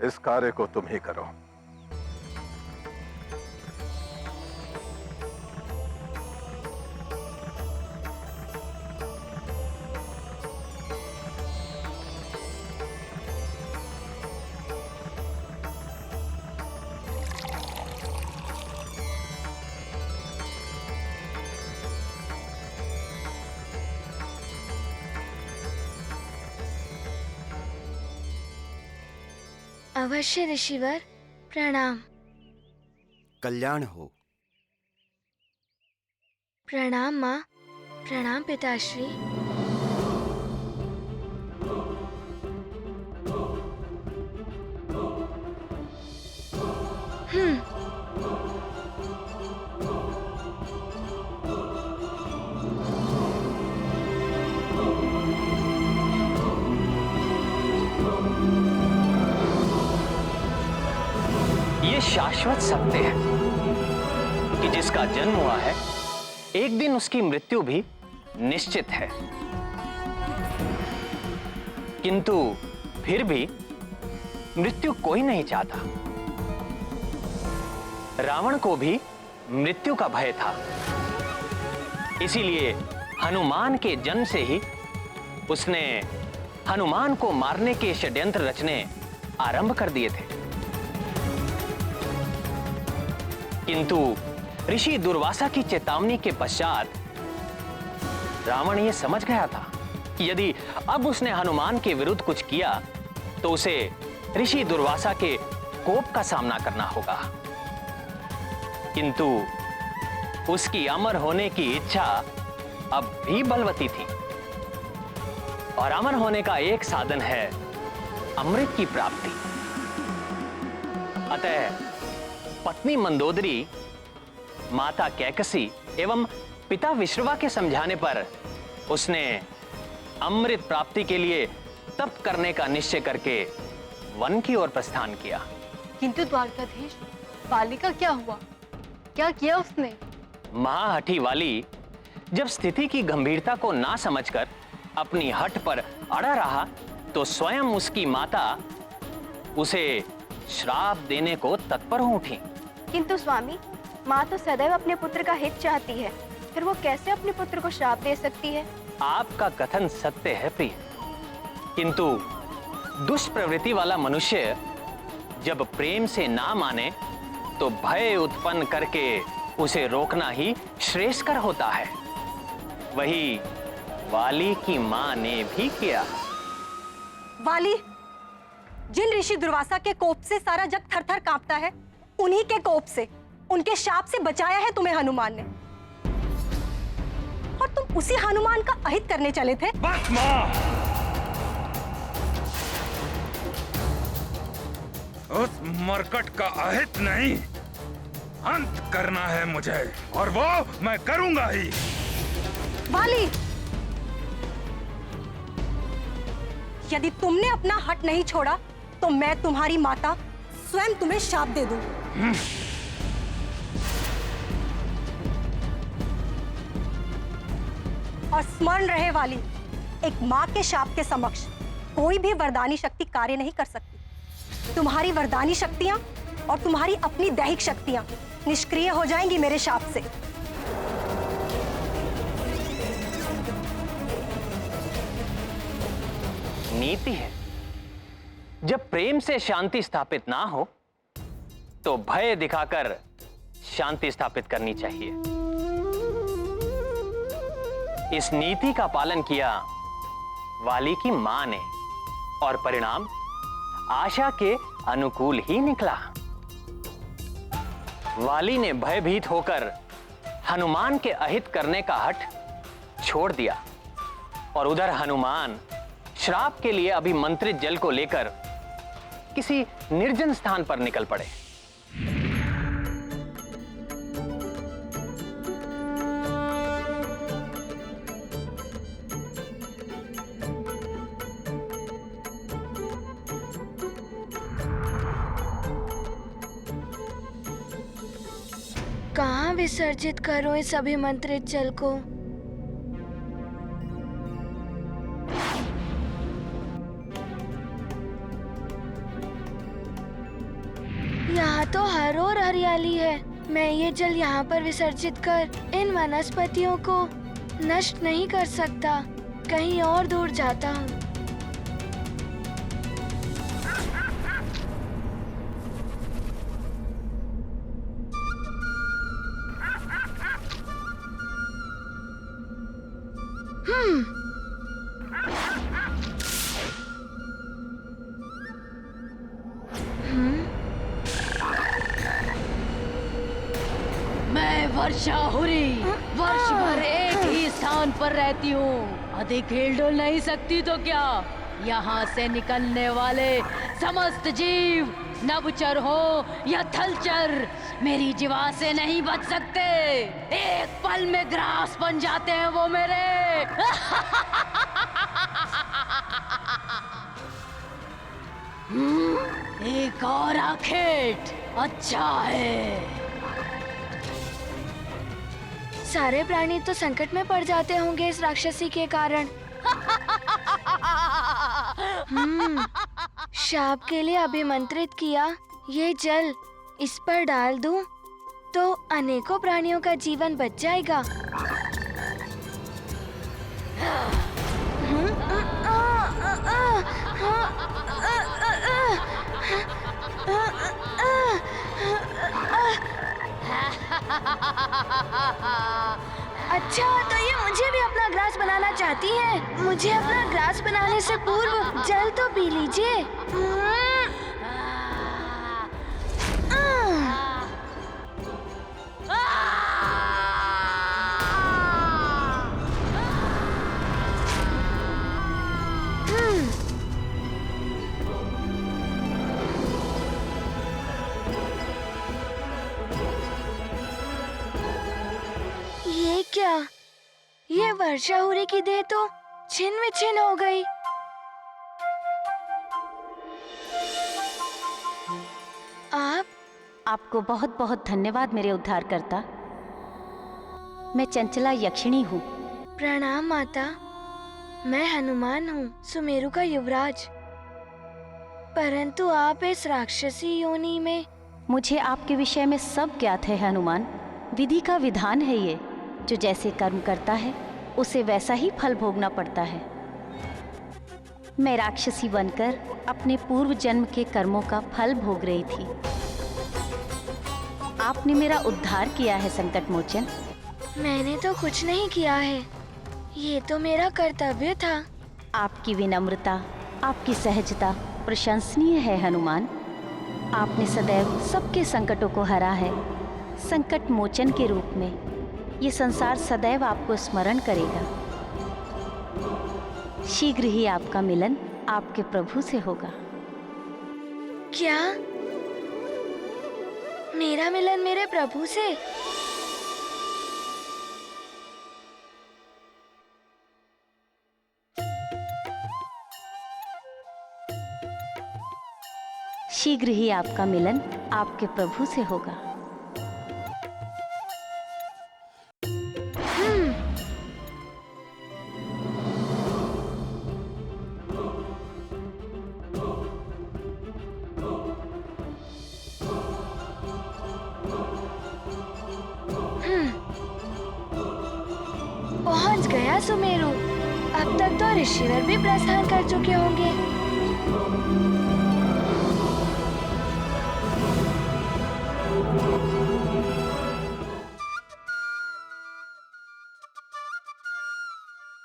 Speaker 1: इस कार्य को तुम ही करो।
Speaker 2: अवश्य ऋषिवर, प्रणाम।
Speaker 8: कल्याण हो।
Speaker 2: प्रणाम माँ, प्रणाम पिताश्री।
Speaker 15: ये शाश्वत सत्य है कि जिसका जन्म हुआ है एक दिन उसकी मृत्यु भी निश्चित है, किंतु फिर भी मृत्यु कोई नहीं चाहता। रावण को भी मृत्यु का भय था, इसीलिए हनुमान के जन्म से ही उसने हनुमान को मारने के षड्यंत्र रचने आरंभ कर दिए थे। किंतु ऋषि दुर्वासा की चेतावनी के पश्चात रावण यह समझ गया था कि यदि अब उसने हनुमान के विरुद्ध कुछ किया तो उसे ऋषि दुर्वासा के कोप का सामना करना होगा। किंतु उसकी अमर होने की इच्छा अब भी बलवती थी, और अमर होने का एक साधन है अमृत की प्राप्ति। अतः पत्नी मंदोदरी, माता कैकसी एवं पिता विश्रवा के समझाने पर उसने अमृत प्राप्ति के लिए तप करने का निश्चय करके वन की ओर प्रस्थान किया।
Speaker 16: किंतु द्वारकाधीश, वाली का क्या हुआ? क्या किया उसने?
Speaker 15: महाहठी वाली जब स्थिति की गंभीरता को ना समझकर अपनी हठ पर अड़ा रहा तो स्वयं उसकी माता उसे श्राप देने को तत्पर हो उठी।
Speaker 13: किंतु स्वामी, माँ तो सदैव अपने पुत्र का हित चाहती है, फिर वो कैसे अपने पुत्र को श्राप दे सकती है?
Speaker 15: आपका कथन सत्य है प्रिय, किंतु दुष्प्रवृत्ति वाला मनुष्य जब प्रेम से ना माने तो भय उत्पन्न करके उसे रोकना ही श्रेयस्कर होता है। वही वाली की मां ने भी किया।
Speaker 17: वाली, जिन ऋषि दुर्वासा के कोप से सारा जग थर-थर कांपता है, उन्हीं के कोप से, उनके शाप से बचाया है तुम्हें हनुमान ने। और तुम उसी हनुमान का अहित करने चले थे।
Speaker 9: बस मां! उस मरकट का अहित नहीं, अंत करना है मुझे, और वो मैं करूंगा ही।
Speaker 17: वाली, यदि तुमने अपना हट नहीं छोड़ा तो मैं तुम्हारी माता स्वयं तुम्हें शाप दे दूं। और स्मरण रहे वाली, एक माँ के शाप के समक्ष कोई भी वरदानी शक्ति कार्य नहीं कर सकती। तुम्हारी वरदानी शक्तियां और तुम्हारी अपनी दैहिक शक्तियां निष्क्रिय हो जाएंगी मेरे शाप से।
Speaker 15: नीति है, जब प्रेम से शांति स्थापित ना हो तो भय दिखाकर शांति स्थापित करनी चाहिए। इस नीति का पालन किया वाली की मां ने, और परिणाम आशा के अनुकूल ही निकला। वाली ने भयभीत होकर हनुमान के अहित करने का हठ छोड़ दिया, और उधर हनुमान श्राप के लिए अभिमंत्रित जल को लेकर किसी निर्जन स्थान पर निकल पड़े।
Speaker 2: कहाँ विसर्जित करूं इस अभिमंत्रित जल को? यहाँ तो हर ओर हरियाली है। मैं ये जल यहाँ पर विसर्जित कर इन वनस्पतियों को नष्ट नहीं कर सकता। कहीं और दूर जाता हूँ।
Speaker 16: मैं वर्षाहुरी वर्ष भर एक ही स्थान पर रहती हूँ। अधिक हिल डुल नहीं सकती तो क्या? यहाँ से निकलने वाले समस्त जीव, नभचर हो या थलचर, मेरी जीवा से नहीं बच सकते। एक पल में ग्रास बन जाते हैं वो मेरे। एक और आखेट अच्छा है।
Speaker 2: सारे प्राणी तो संकट में पड़ जाते होंगे इस राक्षसी के कारण। शाप के लिए अभिमंत्रित किया ये जल इस पर डाल दूं तो अनेकों प्राणियों का जीवन बच जाएगा। अच्छा, तो ये मुझे भी अपना ग्रास बनाना चाहती है। मुझे अपना ग्रास बनाने से पूर्व जल तो पी लीजिए। ये क्या? ये वर्षाहुरी की देह तो छिन्न विछिन्न हो गई।
Speaker 18: आपको बहुत बहुत धन्यवाद मेरे उद्धारकर्ता। मैं चंचला यक्षिणी हूँ।
Speaker 2: प्रणाम माता। मैं हनुमान हूँ, सुमेरु का युवराज। परंतु आप इस राक्षसी योनि में।
Speaker 18: मुझे आपके विषय में सब ज्ञात है हनुमान। विधि का विधान है ये, जो जैसे कर्म करता है उसे वैसा ही फल भोगना पड़ता है। मैं राक्षसी बनकर अपने पूर्व जन्म के कर्मों का फल भोग रही थी। आपने मेरा उद्धार किया है संकट मोचन।
Speaker 2: मैंने तो कुछ नहीं किया है। ये तो मेरा कर्तव्य था।
Speaker 18: आपकी विनम्रता, आपकी सहजता प्रशंसनीय है हनुमान। आपने सदैव सबके संकटों को हरा है। संकट मोचन के रूप में ये संसार सदैव आपको स्मरण करेगा। शीघ्र ही आपका मिलन आपके प्रभु से होगा।
Speaker 2: क्या? मेरा मिलन मेरे प्रभु से?
Speaker 18: शीघ्र ही आपका मिलन आपके प्रभु से होगा।
Speaker 2: पहुंच गया सुमेरु। अब तक तो ऋषिवर भी प्रस्थान कर चुके होंगे।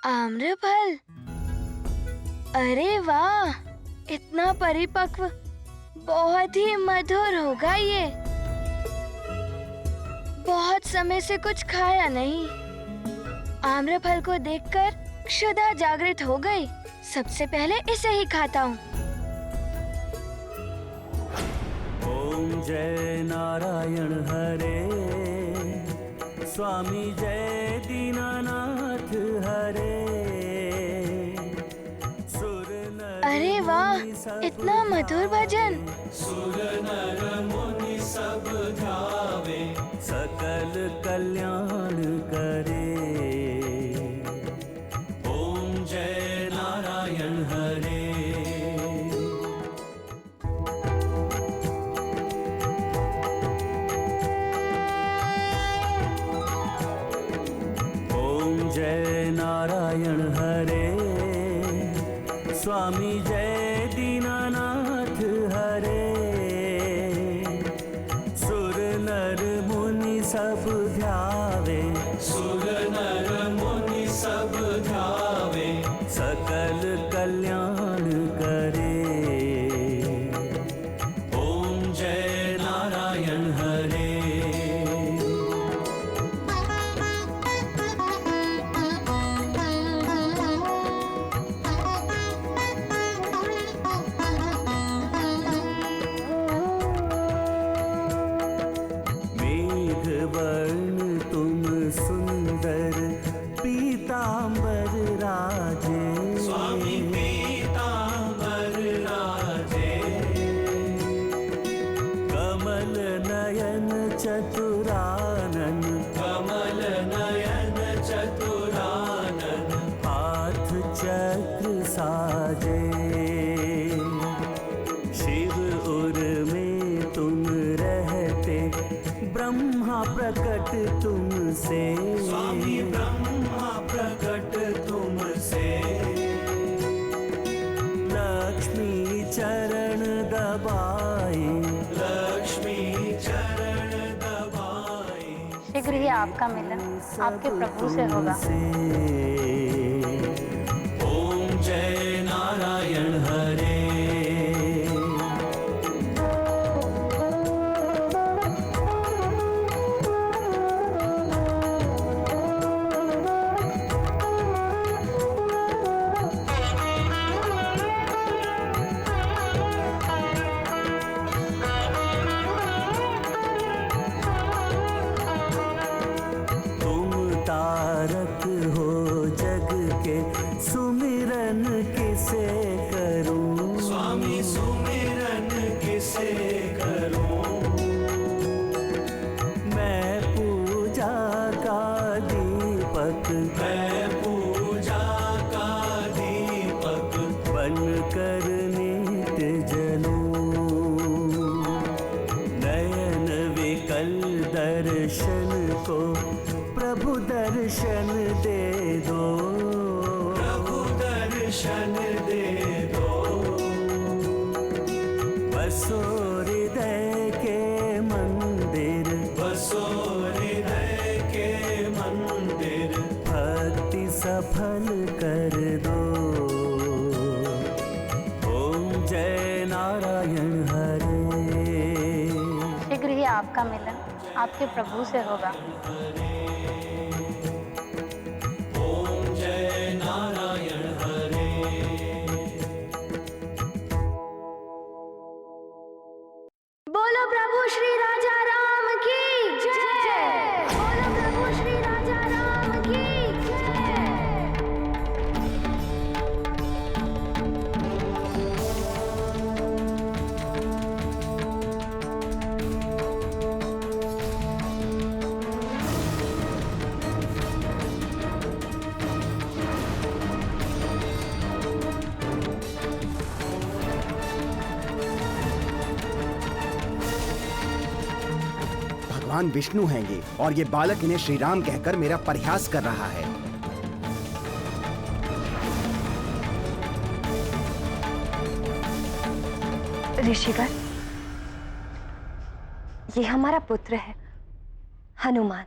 Speaker 2: आम्रफल, अरे वाह, इतना परिपक्व, बहुत ही मधुर होगा ये। बहुत समय से कुछ खाया नहीं। आम्रफल को देखकर क्षुधा जागृत हो गई। सबसे पहले इसे ही खाता हूँ।
Speaker 4: ओम जय नारायण हरे, स्वामी जय दीनानाथ हरे।
Speaker 2: अरे वाह, इतना मधुर भजन।
Speaker 4: सुर नर मुनि सब ध्यावे, सकल कल्याण करे। ओम जय नारायण हरे। ओम जय नारायण हरे, स्वामी जय दीनानाथ हरे। सुर नर मुनि सब ध्यावे, सुर नर मुनि सब ध्यावे, सकल कल्याण करे। ओम जय नारायण हरे। वर्ण तुम सुंदर पीतांबर राजे, स्वामी पीतांबर राजे। कमल नयन चतुरानन, कमल नयन चतुरानन। हाथ चक्र साजे, शिव उर में तुम रहते, ब्रह्मा प्रकट तुमसे, स्वामी ब्रह्मा प्रकट तुमसे। लक्ष्मी चरण दबाए, लक्ष्मी चरण दबाए।
Speaker 13: शीघ्र ही आपका मिलन आपके प्रभु से होगा।
Speaker 4: ओम जय नारायण हरे। तारक हो जग के, सुमिरन किसे करूं, स्वामी सुमिरन किसे करूं। मैं पूजा का दीपक, मैं पूजा का दीपक, बन कर नित्य जलूं। नयन विकल दर्शन को प्रभु दर्शन दे दो, प्रभु दर्शन दे दो। बसो हृदय के मंदिर, बसो हृदय के मंदिर। भक्ति सफल कर दो। ओम जय नारायण हरे।
Speaker 13: शीघ्र ही आपका मिलन आपके प्रभु से होगा।
Speaker 5: ओम जय नारायण हरे।
Speaker 2: बोलो प्रभु श्री राजा राम की जय। बोलो प्रभु श्री राजा राम की जय।
Speaker 11: भगवान विष्णु हैं ये, और ये बालक इन्हें श्री राम कहकर मेरा परिहास कर रहा है।
Speaker 17: ऋषिवर, ये हमारा पुत्र है हनुमान।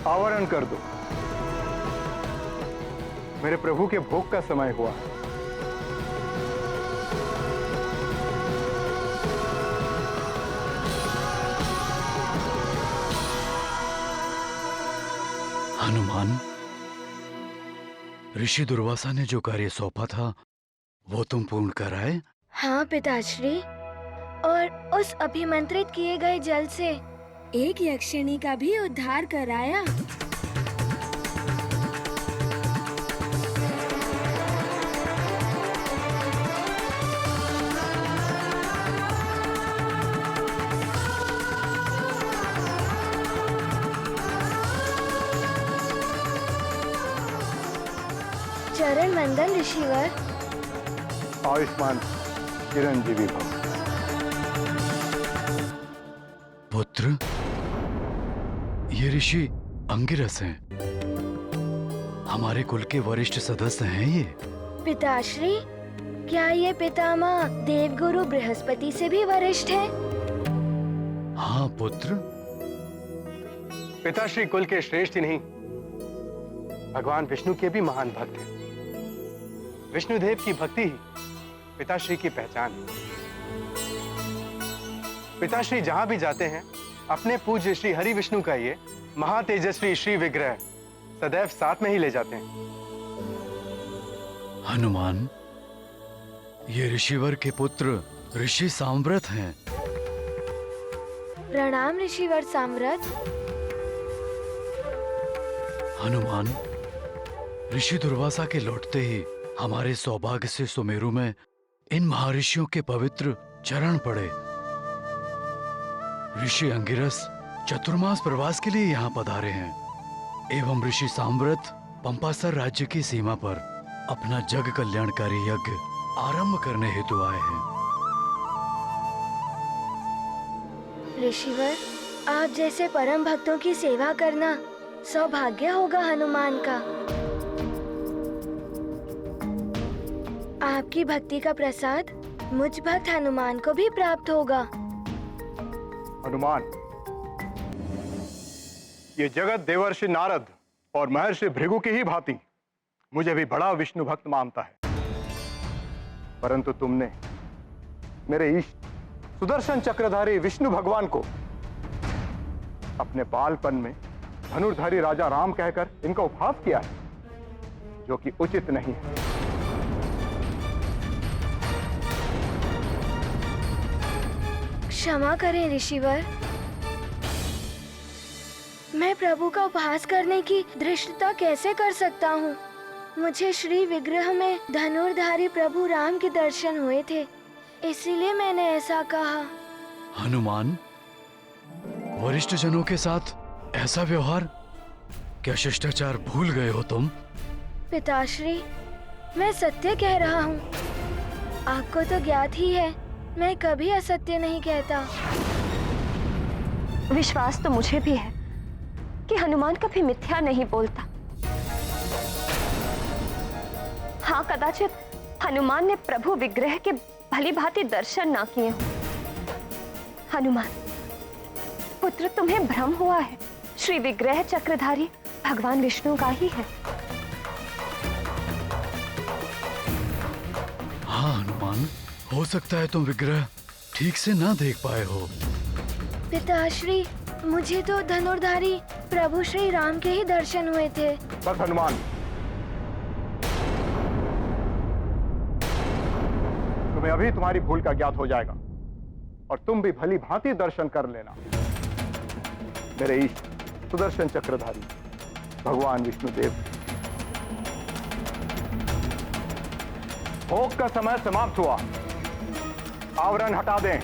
Speaker 1: आवरण कर दो, मेरे प्रभु के भोग का समय हुआ है।
Speaker 14: हनुमान, ऋषि दुर्वासा ने जो कार्य सौंपा था वो तुम पूर्ण कराए?
Speaker 2: हाँ पिताश्री, और उस अभिमंत्रित किए गए जल से एक यक्षिणी का भी उद्धार कराया। चरण वंदन ऋषिवर।
Speaker 1: आयुष्मान चिरंजीवी भव।
Speaker 14: पुत्र, ये ऋषि अंगिरस हैं, हमारे कुल के वरिष्ठ सदस्य हैं ये।
Speaker 2: पिताश्री, क्या ये पितामह देवगुरु बृहस्पति से भी वरिष्ठ हैं?
Speaker 14: हाँ पुत्र।
Speaker 19: पिताश्री कुल के श्रेष्ठ ही नहीं, भगवान विष्णु के भी महान भक्त हैं। विष्णुदेव की भक्ति ही पिताश्री की पहचान है। पिताश्री जहां भी जाते हैं अपने पूज्य श्री हरि विष्णु का ये महातेजस्वी श्री विग्रह सदैव साथ में ही ले जाते हैं।
Speaker 14: हनुमान, ये ऋषिवर के पुत्र ऋषि साम्व्रत हैं।
Speaker 2: प्रणाम ऋषिवर साम्व्रत।
Speaker 14: हनुमान, ऋषि दुर्वासा के लौटते ही हमारे सौभाग्य से सुमेरु में इन महर्षियों के पवित्र चरण पड़े। ऋषि अंगिरस चतुर्मास प्रवास के लिए यहाँ पधारे हैं एवं ऋषि साम्व्रत पंपासर राज्य की सीमा पर अपना जग कल्याणकारी यज्ञ आरंभ करने हेतु आए हैं।
Speaker 2: ऋषिवर, आप जैसे परम भक्तों की सेवा करना सौभाग्य होगा हनुमान का। आपकी भक्ति का प्रसाद मुझ भक्त हनुमान को भी प्राप्त होगा।
Speaker 1: हनुमान, ये जगत देवर्षि नारद और महर्षि भृगु की ही भांति मुझे भी बड़ा विष्णु भक्त मानता है, परंतु तुमने मेरे इष्ट सुदर्शन चक्रधारी विष्णु भगवान को
Speaker 20: अपने बालपन में धनुर्धारी राजा राम कहकर इनका उपहास किया है, जो कि उचित नहीं है।
Speaker 2: क्षमा करें ऋषिवर, मैं प्रभु का उपहास करने की धृष्टता कैसे कर सकता हूँ? मुझे श्री विग्रह में धनुर्धारी प्रभु राम के दर्शन हुए थे, इसीलिए मैंने ऐसा कहा।
Speaker 14: हनुमान, वरिष्ठ जनों के साथ ऐसा व्यवहार, क्या शिष्टाचार भूल गए हो तुम?
Speaker 2: पिताश्री, मैं सत्य कह रहा हूँ। आपको तो ज्ञात ही है, मैं कभी असत्य नहीं कहता।
Speaker 7: विश्वास तो मुझे भी है कि हनुमान कभी मिथ्या नहीं बोलता। हाँ, कदाचित हनुमान ने प्रभु विग्रह के भली भांति दर्शन ना किए हों। हनुमान पुत्र, तुम्हें भ्रम हुआ है। श्री विग्रह चक्रधारी भगवान विष्णु का ही है।
Speaker 14: हाँ हनुमान, हो सकता है तुम विग्रह ठीक से ना देख पाए हो।
Speaker 2: पिताश्री, मुझे तो धनुर्धारी प्रभु श्री राम के ही दर्शन हुए थे।
Speaker 20: बस हनुमान, तुम्हें अभी तुम्हारी भूल का ज्ञात हो जाएगा और तुम भी भली भांति दर्शन कर लेना। मेरे इष्ट सुदर्शन चक्रधारी भगवान विष्णुदेव। भोग का समय समाप्त हुआ, आवरण हटा दें।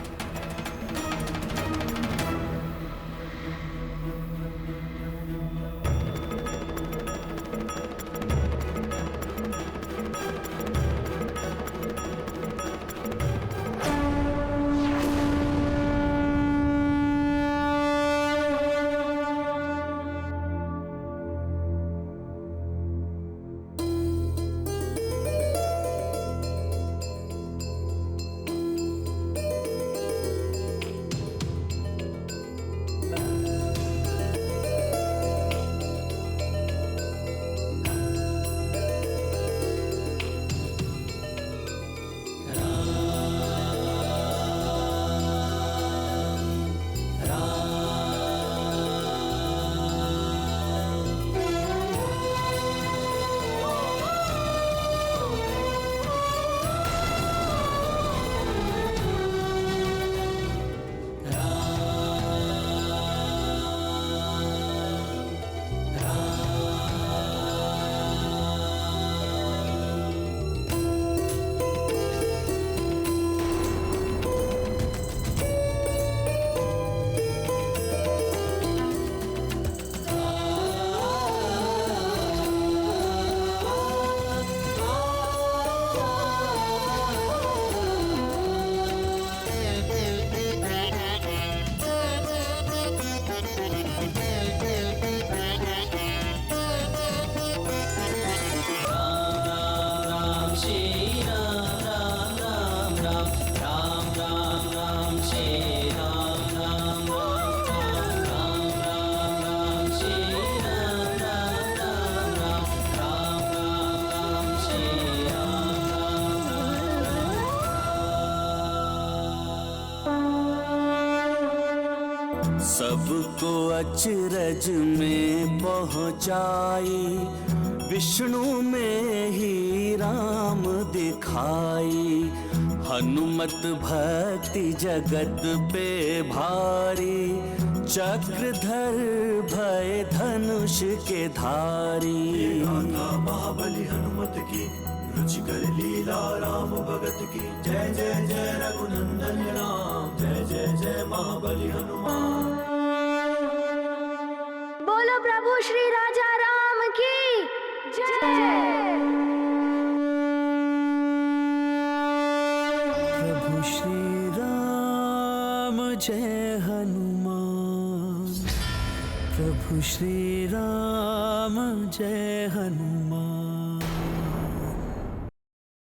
Speaker 4: सबको अचरज में पहुँचाई, विष्णु में ही राम दिखाई। हनुमत भक्ति जगत पे भारी, चक्रधर भय धनुष के धारी।
Speaker 5: महाबली हनुमत की, रुचिकर लीला राम भगत की। जय जय जय रघुनंदन राम, जय जय जय महाबली हनुमान।
Speaker 2: बोलो प्रभु श्री राजा राम की जय।
Speaker 4: प्रभु श्री राम जय हनुमान, प्रभु श्री राम जय हनुमान।